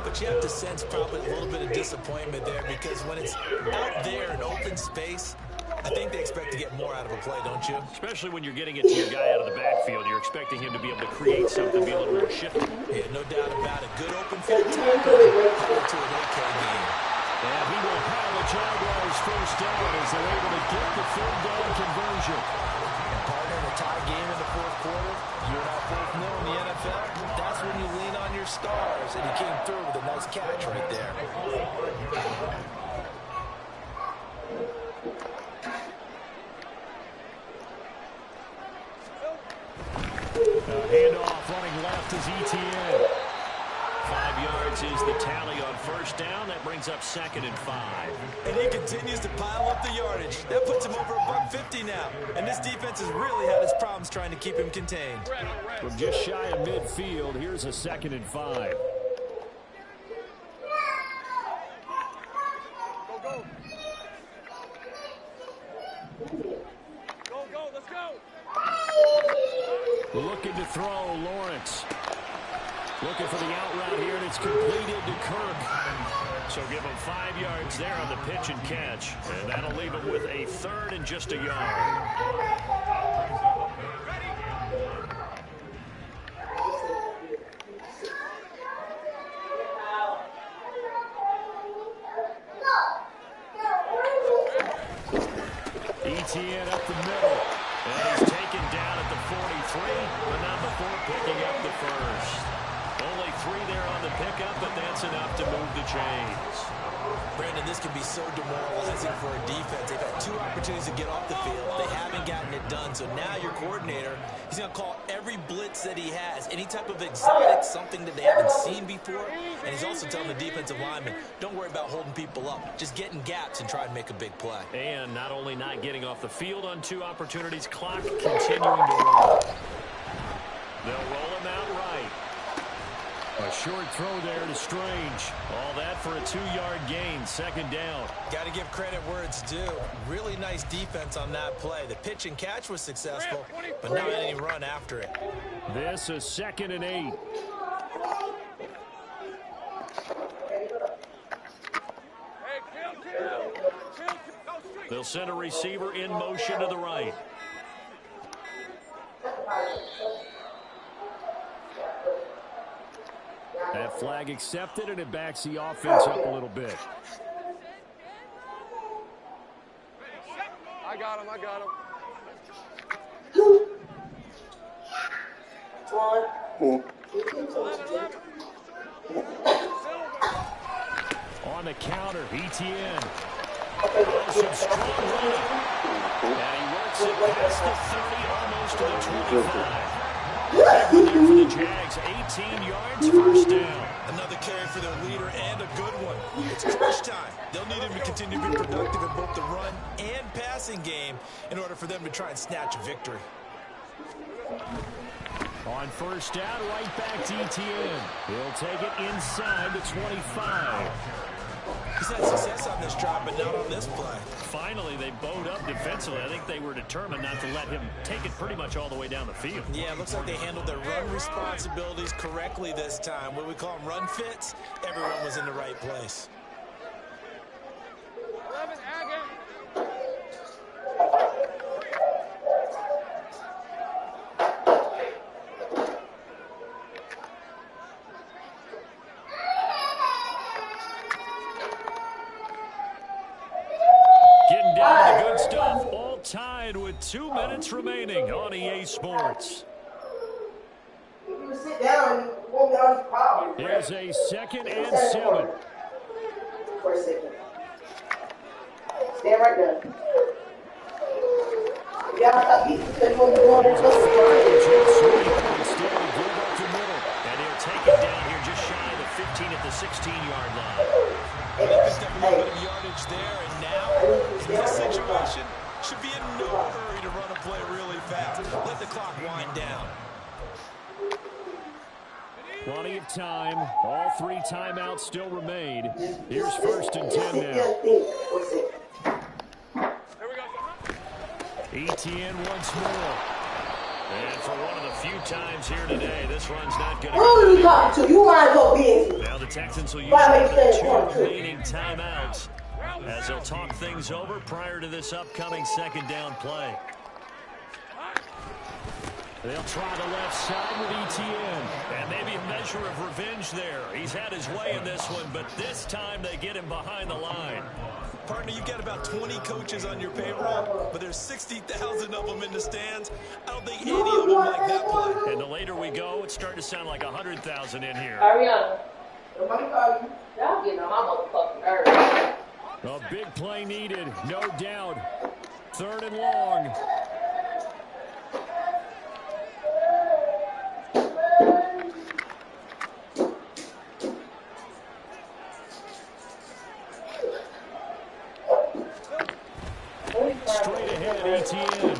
Speaker 3: but you have to sense probably a little bit of disappointment there because when it's out there in open space, I think they expect to get more out of a play, don't you?
Speaker 1: Especially when you're getting it to your guy out of the backfield. You're expecting him to be able to create something, be a little more shifty.
Speaker 3: Yeah, no doubt about it. Good open field tackle to an okay game.
Speaker 1: And he will have the Jaguars first down as they're able to get the third down conversion.
Speaker 3: And partner, in a tie game in the fourth quarter, you and I both know in the NFL, that's when you lean on your stars. And he came through with a nice catch right there.
Speaker 1: Handoff running left is ETN. 5 yards is the tally on first down. That brings up 2nd and 5.
Speaker 3: And he continues to pile up the yardage. That puts him over $150 now. And this defense has really had its problems trying to keep him contained.
Speaker 1: From just shy of midfield, here's a 2nd and 5.
Speaker 2: Go, let's go.
Speaker 1: Looking to throw, Lawrence. Looking for the out route here, and it's completed to Kirk. So give him 5 yards there on the pitch and catch. And that'll leave him with a 3rd and just a yard. ETN up the middle. And he's taken down at the 43, but not before picking up the first. Only 3 there on the pickup, but that's enough to move the chains.
Speaker 3: Brandon, this can be so demoralizing for a defense. They've had 2 opportunities to get off the field. They haven't gotten it done. So now your coordinator, he's going to call every blitz that he has, any type of exotic, something that they haven't seen before. And he's also telling the defensive lineman, don't worry about holding people up. Just get in gaps and try and make a big play.
Speaker 1: And not only not getting off the field on 2 opportunities, clock continuing to roll. They'll roll him out right. A short throw there to Strange. All that for a 2-yard gain, 2nd down.
Speaker 3: Got to give credit where it's due. Really nice defense on that play. The pitch and catch was successful, but not any run after it.
Speaker 1: This is 2nd and 8. They'll send a receiver in motion to the right. That flag accepted, and it backs the offense up a little bit.
Speaker 2: I got him.
Speaker 1: On the counter, ETN. Some strong running. And he works it past the 30, almost to the 25. Big one there for the Jags, 18 yards, first down.
Speaker 3: Another carry for their leader and a good one. It's crunch time. They'll need him to continue to be productive in both the run and passing game in order for them to try and snatch a victory.
Speaker 1: On first down, right back to ETN. He'll take it inside the 25.
Speaker 3: He's had success on this drive, but not on this play.
Speaker 1: Finally, they bowed up defensively. I think they were determined not to let him take it pretty much all the way down the field.
Speaker 3: Yeah, it looks like they handled their run responsibilities correctly this time. What we call them run fits, everyone was in the right place.
Speaker 2: 11, Aggie.
Speaker 1: tied with 2 minutes remaining on EA Sports.
Speaker 9: You sit down and you won't get all these problems.
Speaker 1: Here's a 2nd and 7.
Speaker 9: For a second. Stand right there. Y'all stop beating because you want to go on there.
Speaker 1: And he'll take it down here just shy of the 15 at the 16-yard line.
Speaker 3: They picked up a little bit of yardage there, and now, in this situation, should be in no hurry to run a play really fast. Let the clock wind down.
Speaker 1: Plenty of time. All 3 timeouts still remain. Here's 1st and 10 now. ETN once more. And for one of the few times here today, this run's not going to
Speaker 9: Who are you talking to? You want to go busy.
Speaker 1: Now the Texans will use the 2 remaining timeouts as they'll talk things over prior to this upcoming 2nd down play. They'll try the left side with ETN. And maybe a measure of revenge there. He's had his way in this one, but this time they get him behind the line.
Speaker 3: Partner, you've got about 20 coaches on your payroll, but there's 60,000 of them in the stands. I don't think any of them like that play.
Speaker 1: And the later we go, it's starting to sound like 100,000 in here.
Speaker 9: Ariana, y'all getting on my motherfucking nerves.
Speaker 1: A big play needed, no doubt. 3rd and long. Straight ahead, ETN. Able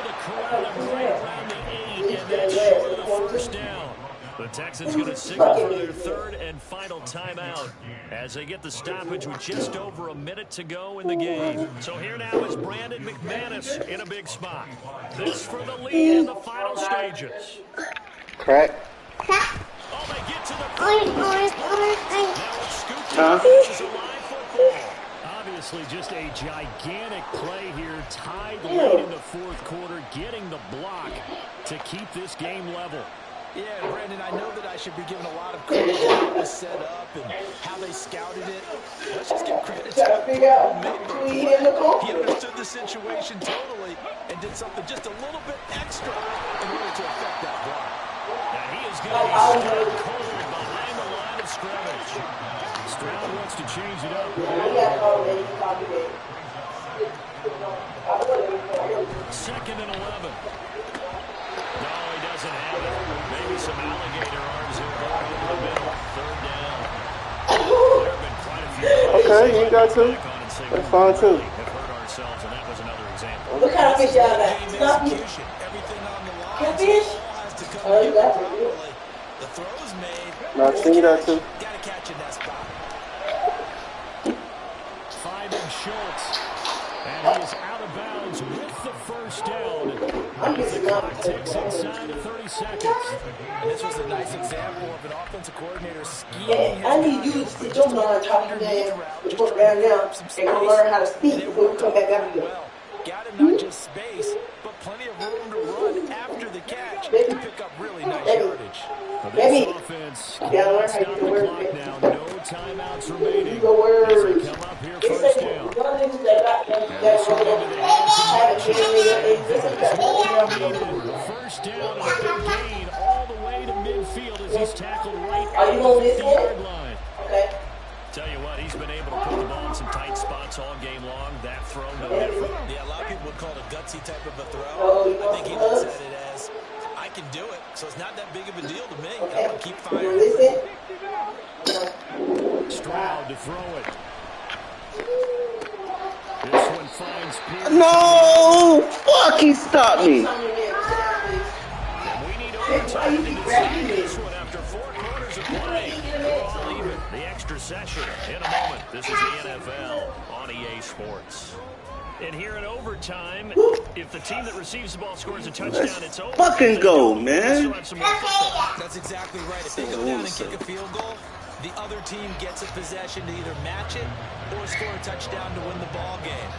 Speaker 1: to corral him right around the 8, and that's short of the 1st down. The Texans going to signal for their 3rd and final timeout as they get the stoppage with just over a minute to go in the game. So here now is Brandon McManus in a big spot. This for the lead in the final stages.
Speaker 6: Crack.
Speaker 1: Oh, they get to the now it's scooped up. This is a live football. Obviously just a gigantic play here, tied late in the 4th quarter, getting the block to keep this game level.
Speaker 3: Yeah, Brandon, I know that I should be giving a lot of credit to how it was set up and how they scouted it. Let's just give credit to the player who made the play. He understood the situation totally and did something just a little bit extra in order to affect that block.
Speaker 1: Now he is going to be stood cold behind the line of scrimmage. Stroud wants to change it up. 2nd and 11. No, he doesn't have it. Maybe some alligator arms here going over the middle. 3rd down. There have been quite a few.
Speaker 6: Okay, you got 2. That's fine too.
Speaker 1: Have hurt ourselves, and that was another example.
Speaker 9: What kind of fish y'all got?
Speaker 3: Everything on the line.
Speaker 9: Catfish?
Speaker 3: Has to come together properly. The throws made.
Speaker 6: Now, see that too.
Speaker 3: Got to catch in that spot.
Speaker 1: Finding Schultz. And he is out of bounds with the 1st down. The clock ticks inside of 30 seconds.
Speaker 3: And this was a nice example of an offensive coordinator scheming.
Speaker 9: I need you to sit your mind talking to them, to put down now, and go learn how to speak before we come back after you.
Speaker 3: Got him not just space, but plenty of room to run after the catch to pick up really nice yardage.
Speaker 1: For this offense, stop the clock now. No timeouts remaining. As they come up here 1st down. And this one into the hands of the 1st down and a big gain all the way to midfield as he's tackled right at the 50-yard line.
Speaker 9: Okay.
Speaker 1: Tell you what, he's been able to put the ball in some tight spots all game long. That throw, no different.
Speaker 3: Yeah, a lot of people would call it a gutsy type of a throw. I think he looks at it as, I can do it, so it's not that big of a deal to me. I'm going to keep firing.
Speaker 1: Stroud to throw it. This one finds Pierce.
Speaker 6: No! Fuck, he stopped me.
Speaker 1: And we need overtime to decide this one after 4 quarters of play. We're all even. The extra session in a moment. This is the NFL on EA Sports. And here in overtime, if the team that receives the ball scores a touchdown, it's over.
Speaker 6: Fucking go, man.
Speaker 3: That's exactly right. If they go down and kick a field goal, the other team gets a possession to either match it or score a touchdown to win the ball game.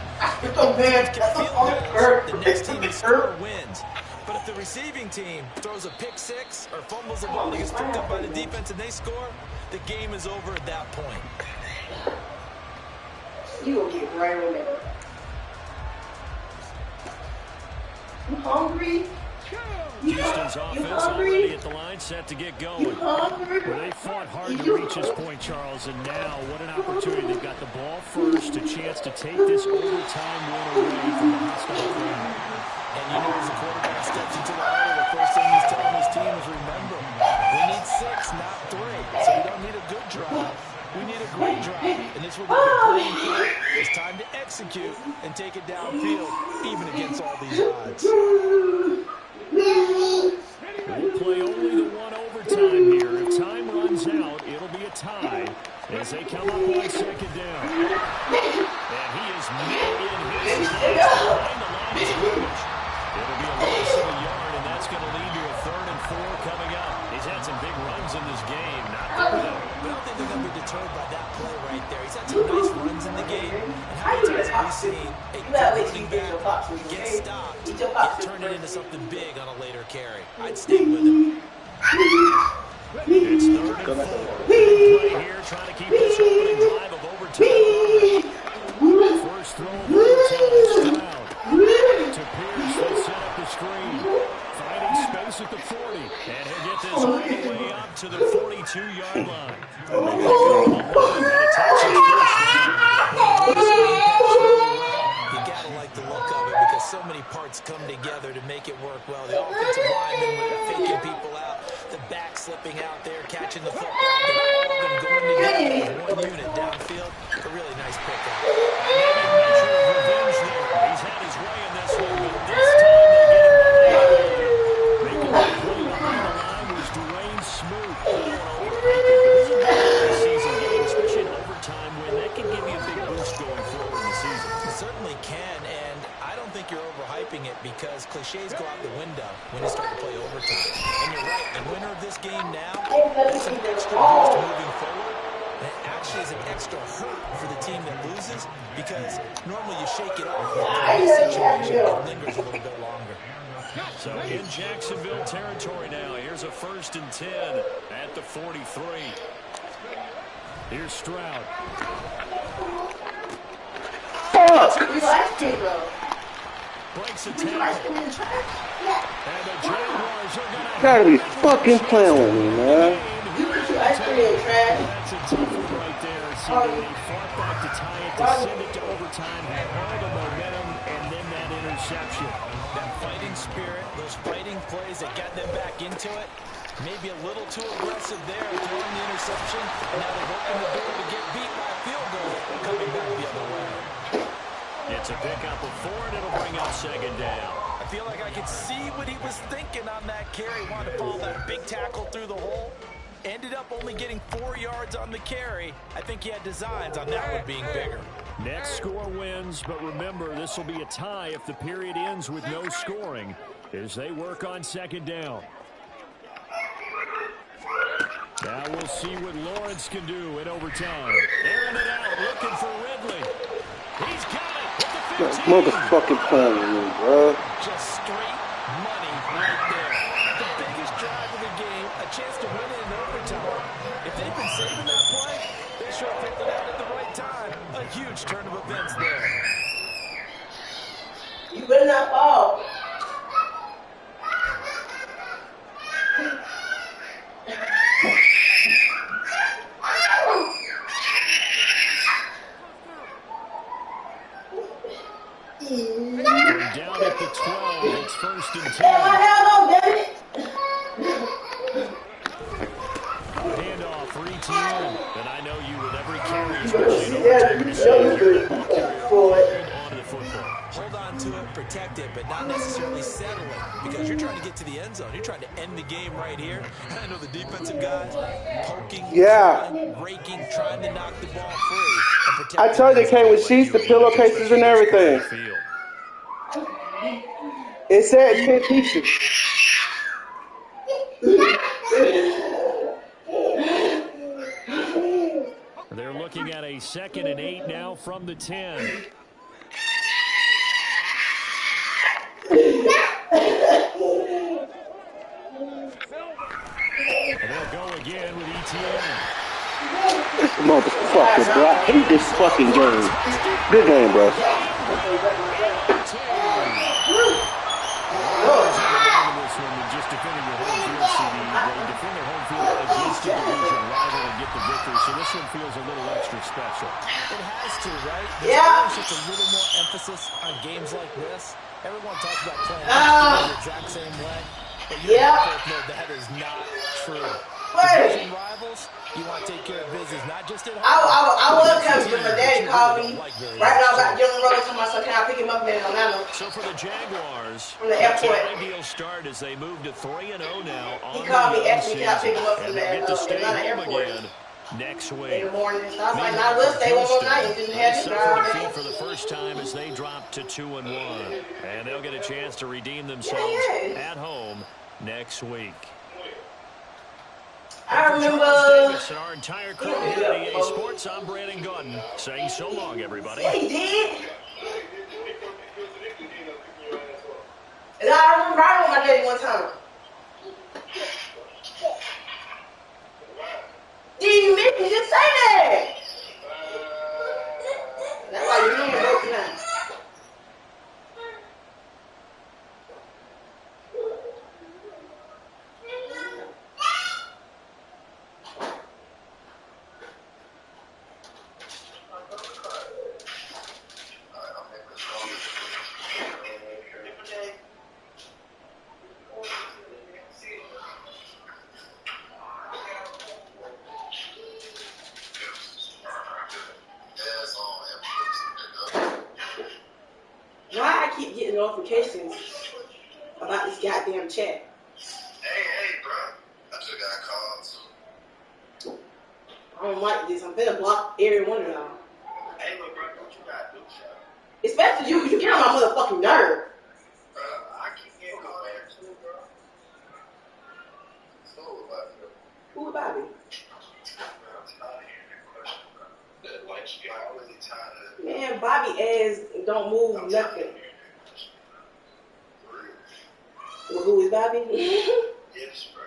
Speaker 3: If the team can field goals, the next team to score wins. But if the receiving team throws a pick 6 or fumbles the ball that gets picked up by the defense and they score, the game is over at that point.
Speaker 9: You will get right on that. You hungry?
Speaker 1: Houston's offense already at the line, set to get going. Well, they fought hard to reach this point, Charles, and now what an opportunity. They've got the ball first, a chance to take this overtime win away from the hostile crowd.
Speaker 3: And you know, as the quarterback steps into the huddle, the first thing he's telling his team is, remember, we need 6, not 3. So we don't need a good drive. We need a great drive. And this will be the playing field. It's time to execute and take it downfield, even against all these odds.
Speaker 1: We'll play only the one overtime here. If time runs out, it'll be a tie as they come up on second down. And he is nailed in his behind the line of scrimmage. It'll be a loss of a yard, and that's going to lead to a 3rd and 4 coming up. He's had some big runs in this game. Not there, though.
Speaker 3: But I don't think they're going to be deterred by that play right there. He's had some nice runs in the game. And how many times have we seen a running back get stopped, get turned it into something big on a later carry? I'd stay with him.
Speaker 1: It's 3rd and 4. Big play here, trying to keep this opening drive of overtime. First throw of overtime. Stroud to Pierce. They set up the screen. Finding space at the 40. And he'll get this all the way up to the 42-yard line. And a Texans first down.
Speaker 3: You gotta like the look of it because so many parts come together to make it work well. The offensive linemen, when they're faking people out, the back slipping out there, catching the football, all of them going together as one unit downfield. A really nice pickup.
Speaker 1: Maybe a measure of revenge there. He's had his way in this one, but this time they get him behind. Making the play behind the line was Dwayne Smoot. I don't want to overhype it, but this is a good season game, especially an overtime win. That can give you a big boost going forward in the season.
Speaker 3: It certainly can, and I don't think you're overhyping it because cliches go out the window when you start to play overtime. And you're right, the winner of this game now, that's an extra boost moving forward. And it actually is an extra hurt for the team that loses because normally you shake it off in this situation. It lingers a little bit longer.
Speaker 1: So in Jacksonville territory now, here's a 1st and 10 at the 43. Here's Stroud. Breaks a tackle. And the Jaguars are going to...
Speaker 6: Gotta be fucking playing with me, man.
Speaker 1: That's a tough one right there. See, they fought back to tie it, to send it to overtime, had all the momentum, and then that interception.
Speaker 3: That fighting spirit, those fighting plays that got them back into it, maybe a little too aggressive there, throwing the interception, and now they've opened the door to get beat by a field goal, coming back the other way.
Speaker 1: It's a pickup of 4, and it'll bring up second down.
Speaker 3: I feel like I could see what he was thinking on that carry. Wanted to follow that big tackle through the hole. Ended up only getting 4 yards on the carry. I think he had designs on that one being bigger.
Speaker 1: Next score wins, but remember, this will be a tie if the period ends with no scoring as they work on second down. Now we'll see what Lawrence can do in overtime. Airing it out, looking for Ridley. He's got it with the 15.
Speaker 6: Motherfucking playing with me, bro.
Speaker 3: Just straight money right there. The biggest drive of the game, a chance to win it in overtime. If they've been saving that play, they sure picked it out at the right time. A huge turn of events there.
Speaker 9: You better not fall.
Speaker 1: We're down at the 12. It's 1st and 10. Handoff for ETN. And I know you with every carry, especially in overtime, you're saying you're the ball carrier. Onto the football.
Speaker 3: Hold on to it, protect it, but not necessarily settle it because you're trying to get to the end zone. You're trying to end the game right here. I know the defensive guys poking, trying, raking, trying to knock the ball free.
Speaker 6: I told you they came with sheets, the pillowcases, and everything. It said 10 pieces.
Speaker 1: They're looking at a 2nd and 8 now from the 10. And they'll go again with ETN.
Speaker 6: This motherfucker, bro. I hate this fucking game. Good game, bro.
Speaker 1: just defending your home field, CD. They defend their home field against a division rival and get the victory. So this one feels a little extra special.
Speaker 3: It has to, right? There's always just a little more emphasis on games like this. Everyone talks about playing the exact same way. But you both know that is not true. Division rivals, you want to take care of business, not just at home.
Speaker 9: I was coming, but my daddy called me right now about Jim Rose to my son. Can I pick him up in Atlanta?
Speaker 1: So for the Jaguars,
Speaker 9: from the airport,
Speaker 1: an ideal start as they move to 3-0 now.
Speaker 9: He called me, asked me, can I pick him up from the
Speaker 1: Atlanta
Speaker 9: airport
Speaker 1: again next week.
Speaker 9: in the morning. So I was like, nah, we'll stay one more night and just have this drive.
Speaker 1: For the first time as they drop to 2-1, and they'll get a chance to redeem themselves at home next week.
Speaker 9: I remember.
Speaker 1: And our entire crew here at EA Sports, I'm Brandon Gordon, saying so long, everybody.
Speaker 9: Yeah, he did. And I remember riding with my daddy one time. Did you make me just say that? That's why you know me both now. Why I keep getting notifications about this goddamn chat?
Speaker 10: Hey, bro. I just got called.
Speaker 9: I don't like this. I'm finna block every one of y'all.
Speaker 10: Hey, look, bro, what you gotta do, child?
Speaker 9: Especially you, because you get on my motherfucking nerve.
Speaker 10: Bro, I keep getting called there too, bro. So about you.
Speaker 9: Who about me?
Speaker 10: I'm tired of hearing that question, bro. Like, you always tired of
Speaker 9: Man, Bobby ass don't move nothing. Well, who is Bobby?
Speaker 10: Yes, bro.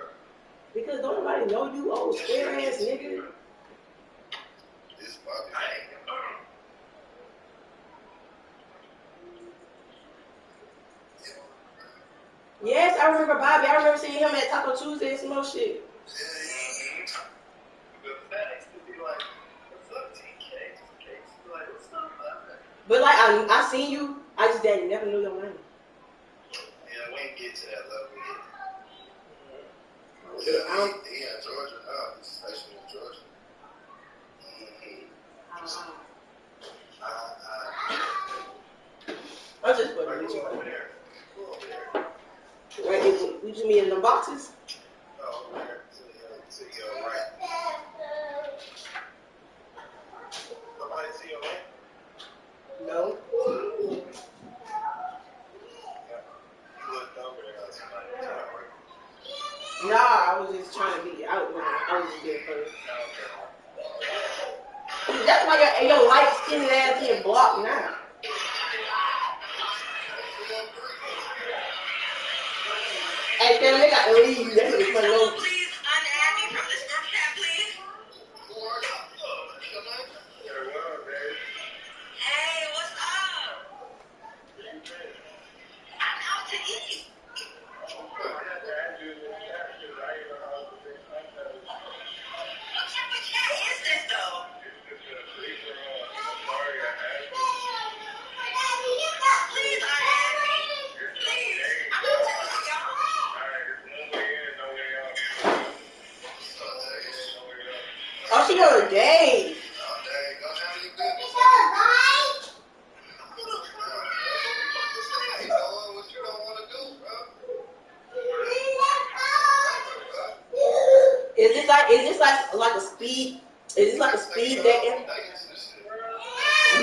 Speaker 9: Because don't nobody know you, old square ass nigga.
Speaker 10: This Bobby.
Speaker 9: Yes, I remember Bobby. I remember seeing him at Taco Tuesday and some more shit. But like I seen you, I just didn't never knew your name.
Speaker 10: Yeah, we ain't get to that level yet. Yeah, he in Georgia now. He's stationed in Georgia.
Speaker 9: I'm just putting with you.
Speaker 10: Over there.
Speaker 9: Where did you meet in the boxes?
Speaker 10: Oh, over there. To your right. Somebody to your right?
Speaker 9: No.
Speaker 10: You looked over there at somebody to your right.
Speaker 9: Nah, I was just trying to be out there. I was just there first. That's why your light skinned ass getting blocked now. Hey, Sam, they got to leave. That's what it's going to go.
Speaker 8: Please unadd me from this group chat, please. Hey, what's up? I'm out to eat. What type of chat is this, though? Please unadd me. Please. I'm out to eat, y'all.
Speaker 9: Oh, she on a date. Is this like a speed? Is this like a speed dating?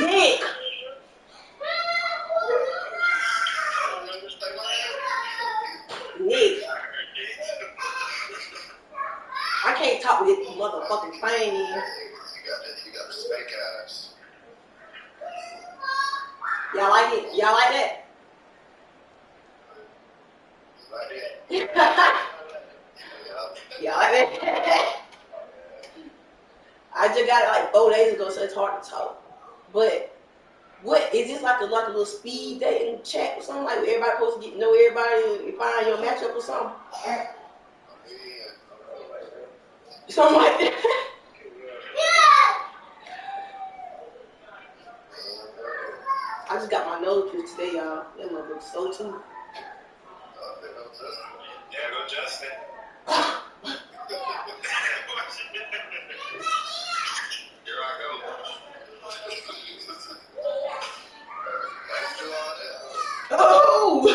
Speaker 9: Nick. Nick. I can't talk with this motherfucking thing.
Speaker 10: You got the snake eyes.
Speaker 9: Y'all like it? Y'all like that?
Speaker 10: Like
Speaker 9: Y'all like that? I just got it like 4 days ago, so it's hard to talk. But What is this like a little speed dating chat or something? Like everybody supposed to know everybody and find your matchup or something? Something like that. I just got my nose pierced today, y'all. That motherfucker so too.
Speaker 10: There go Justin. Here I go.
Speaker 9: Oh!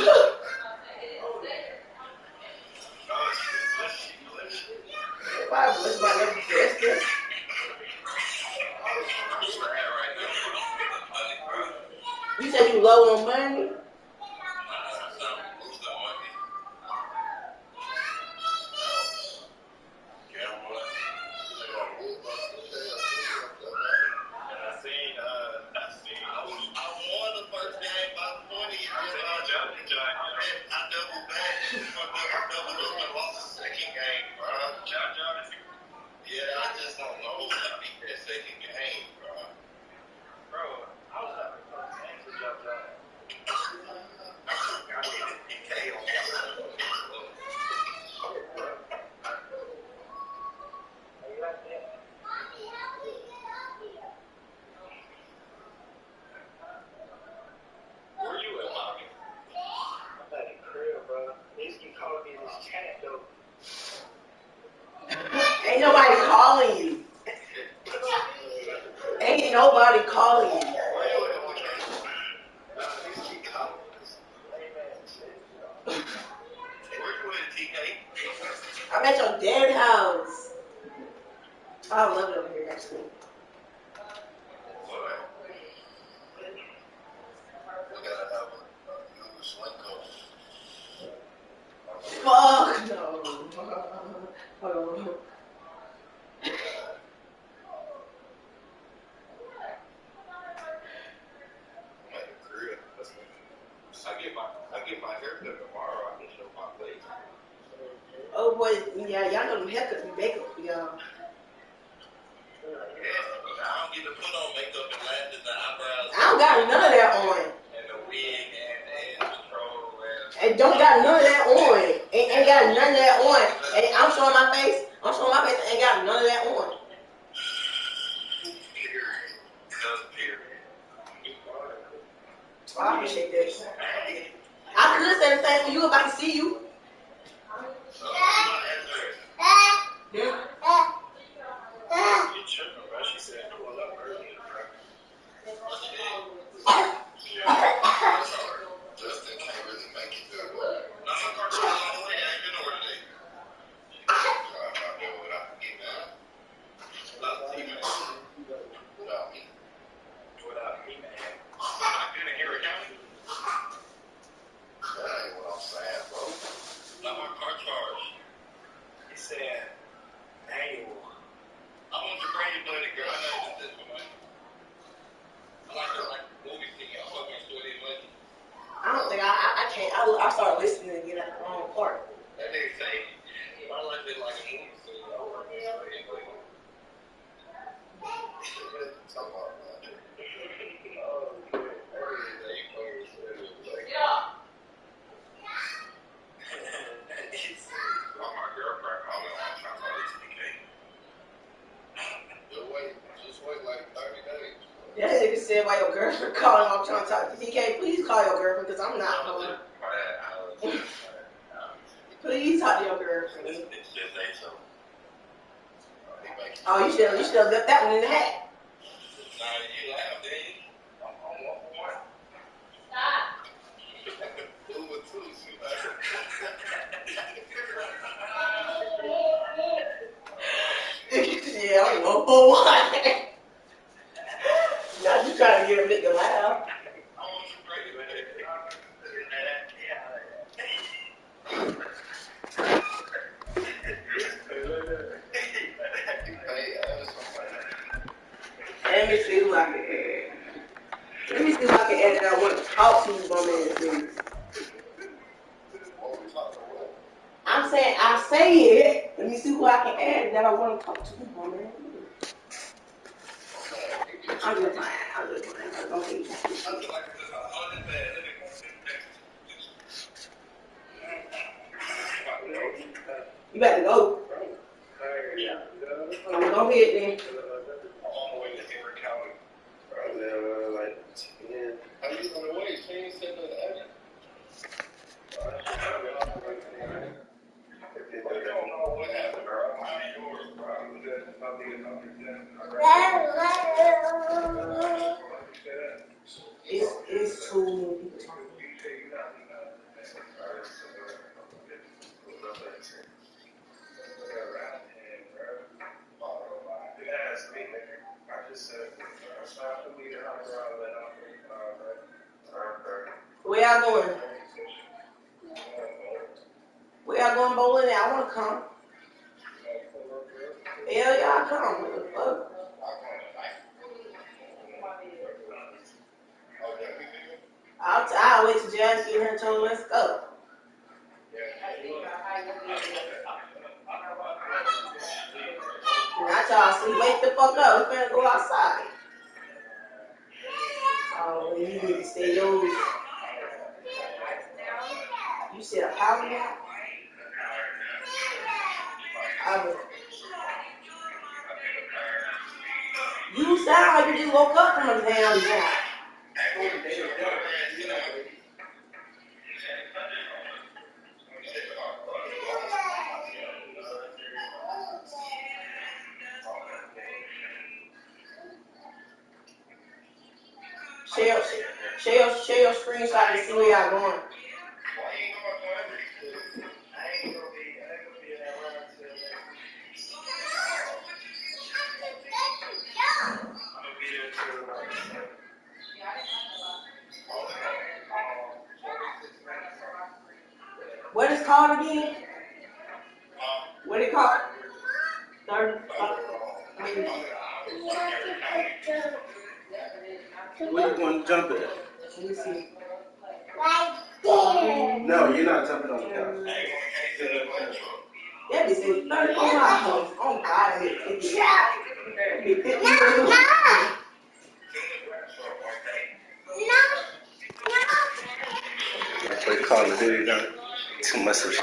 Speaker 9: Why was my never dressed up? You said you low on money? Ain't nobody calling you. Ain't nobody calling you. I'm at your dad's house. I love it over here, actually. Fuck no. Hold on.
Speaker 10: I get my haircut tomorrow. I can show my face.
Speaker 9: Oh boy, yeah, y'all know them haircuts be makeup for y'all.
Speaker 10: I don't get to put on makeup and lashes and eyebrows.
Speaker 9: I don't got none of that on.
Speaker 10: And the wig and control
Speaker 9: and don't got none of that on. Ain't got none of that on. And I'm showing my face. Ain't got none of that on. I appreciate this. I could say the same for you if I could see you. Yeah.
Speaker 10: She said, pull up early. Justin can't really make it that way. No, my car drives all the way. I ain't been nowhere today. I'm not doing what I can get now. Without the team, man. Without me. Without me, man. I couldn't hear it county. That ain't what I'm saying, bro. Not my car charged. He said, annual. I want your brain bloody girl. I know this one, man. I like her like movie scene. I'm fucking sweaty money.
Speaker 9: I don't think I can't. I started listening and get at the wrong part.
Speaker 10: That nigga say, my life is like a movie scene. I don't want to be sweaty money. Talk about that. Oh, good. Yeah. My girlfriend calling on trying to reach the cake. Just wait like 30 days.
Speaker 9: That nigga said, why your girlfriend calling off trying to talk to TK? Please call your girlfriend because I'm not home. Please talk to your girlfriend. Oh, you should have left that one in the hat.
Speaker 10: Nah, you laugh, didn't you? I'm 1 point. Stop. Who was 2?
Speaker 9: Yeah, I'm 1-for-1. Now you trying to get a nigga laugh. Let me see who I can add. Let me see who I can add that I want to talk to you, my man, please. I say it. Let me see who I can add that I want to talk to you, my man. I'm just playing. You better go. I'm gonna go ahead then.
Speaker 6: Like 10.
Speaker 10: How you gonna wait? She ain't said nothing. What happened, bro?
Speaker 9: It's too many people talking. Where y'all going? Where y'all going bowling at? I wanna come. Hell yeah, I come. What the fuck? I'll wait till Jags get here and tell them let's go. And I tell her, sleep, wake the fuck up. We're gonna go outside. Oh, you need to stay yours. You said a power nap? You sound like you just woke up from a damn nap. Share your screen so I can see where y'all going. What is called again? What it called? 30.
Speaker 6: Where you going to jump at?
Speaker 9: Let me see.
Speaker 6: No, you're not jumping on the couch.
Speaker 9: That be $34. Oh God, it be $50.
Speaker 6: Play Call of Duty, too much of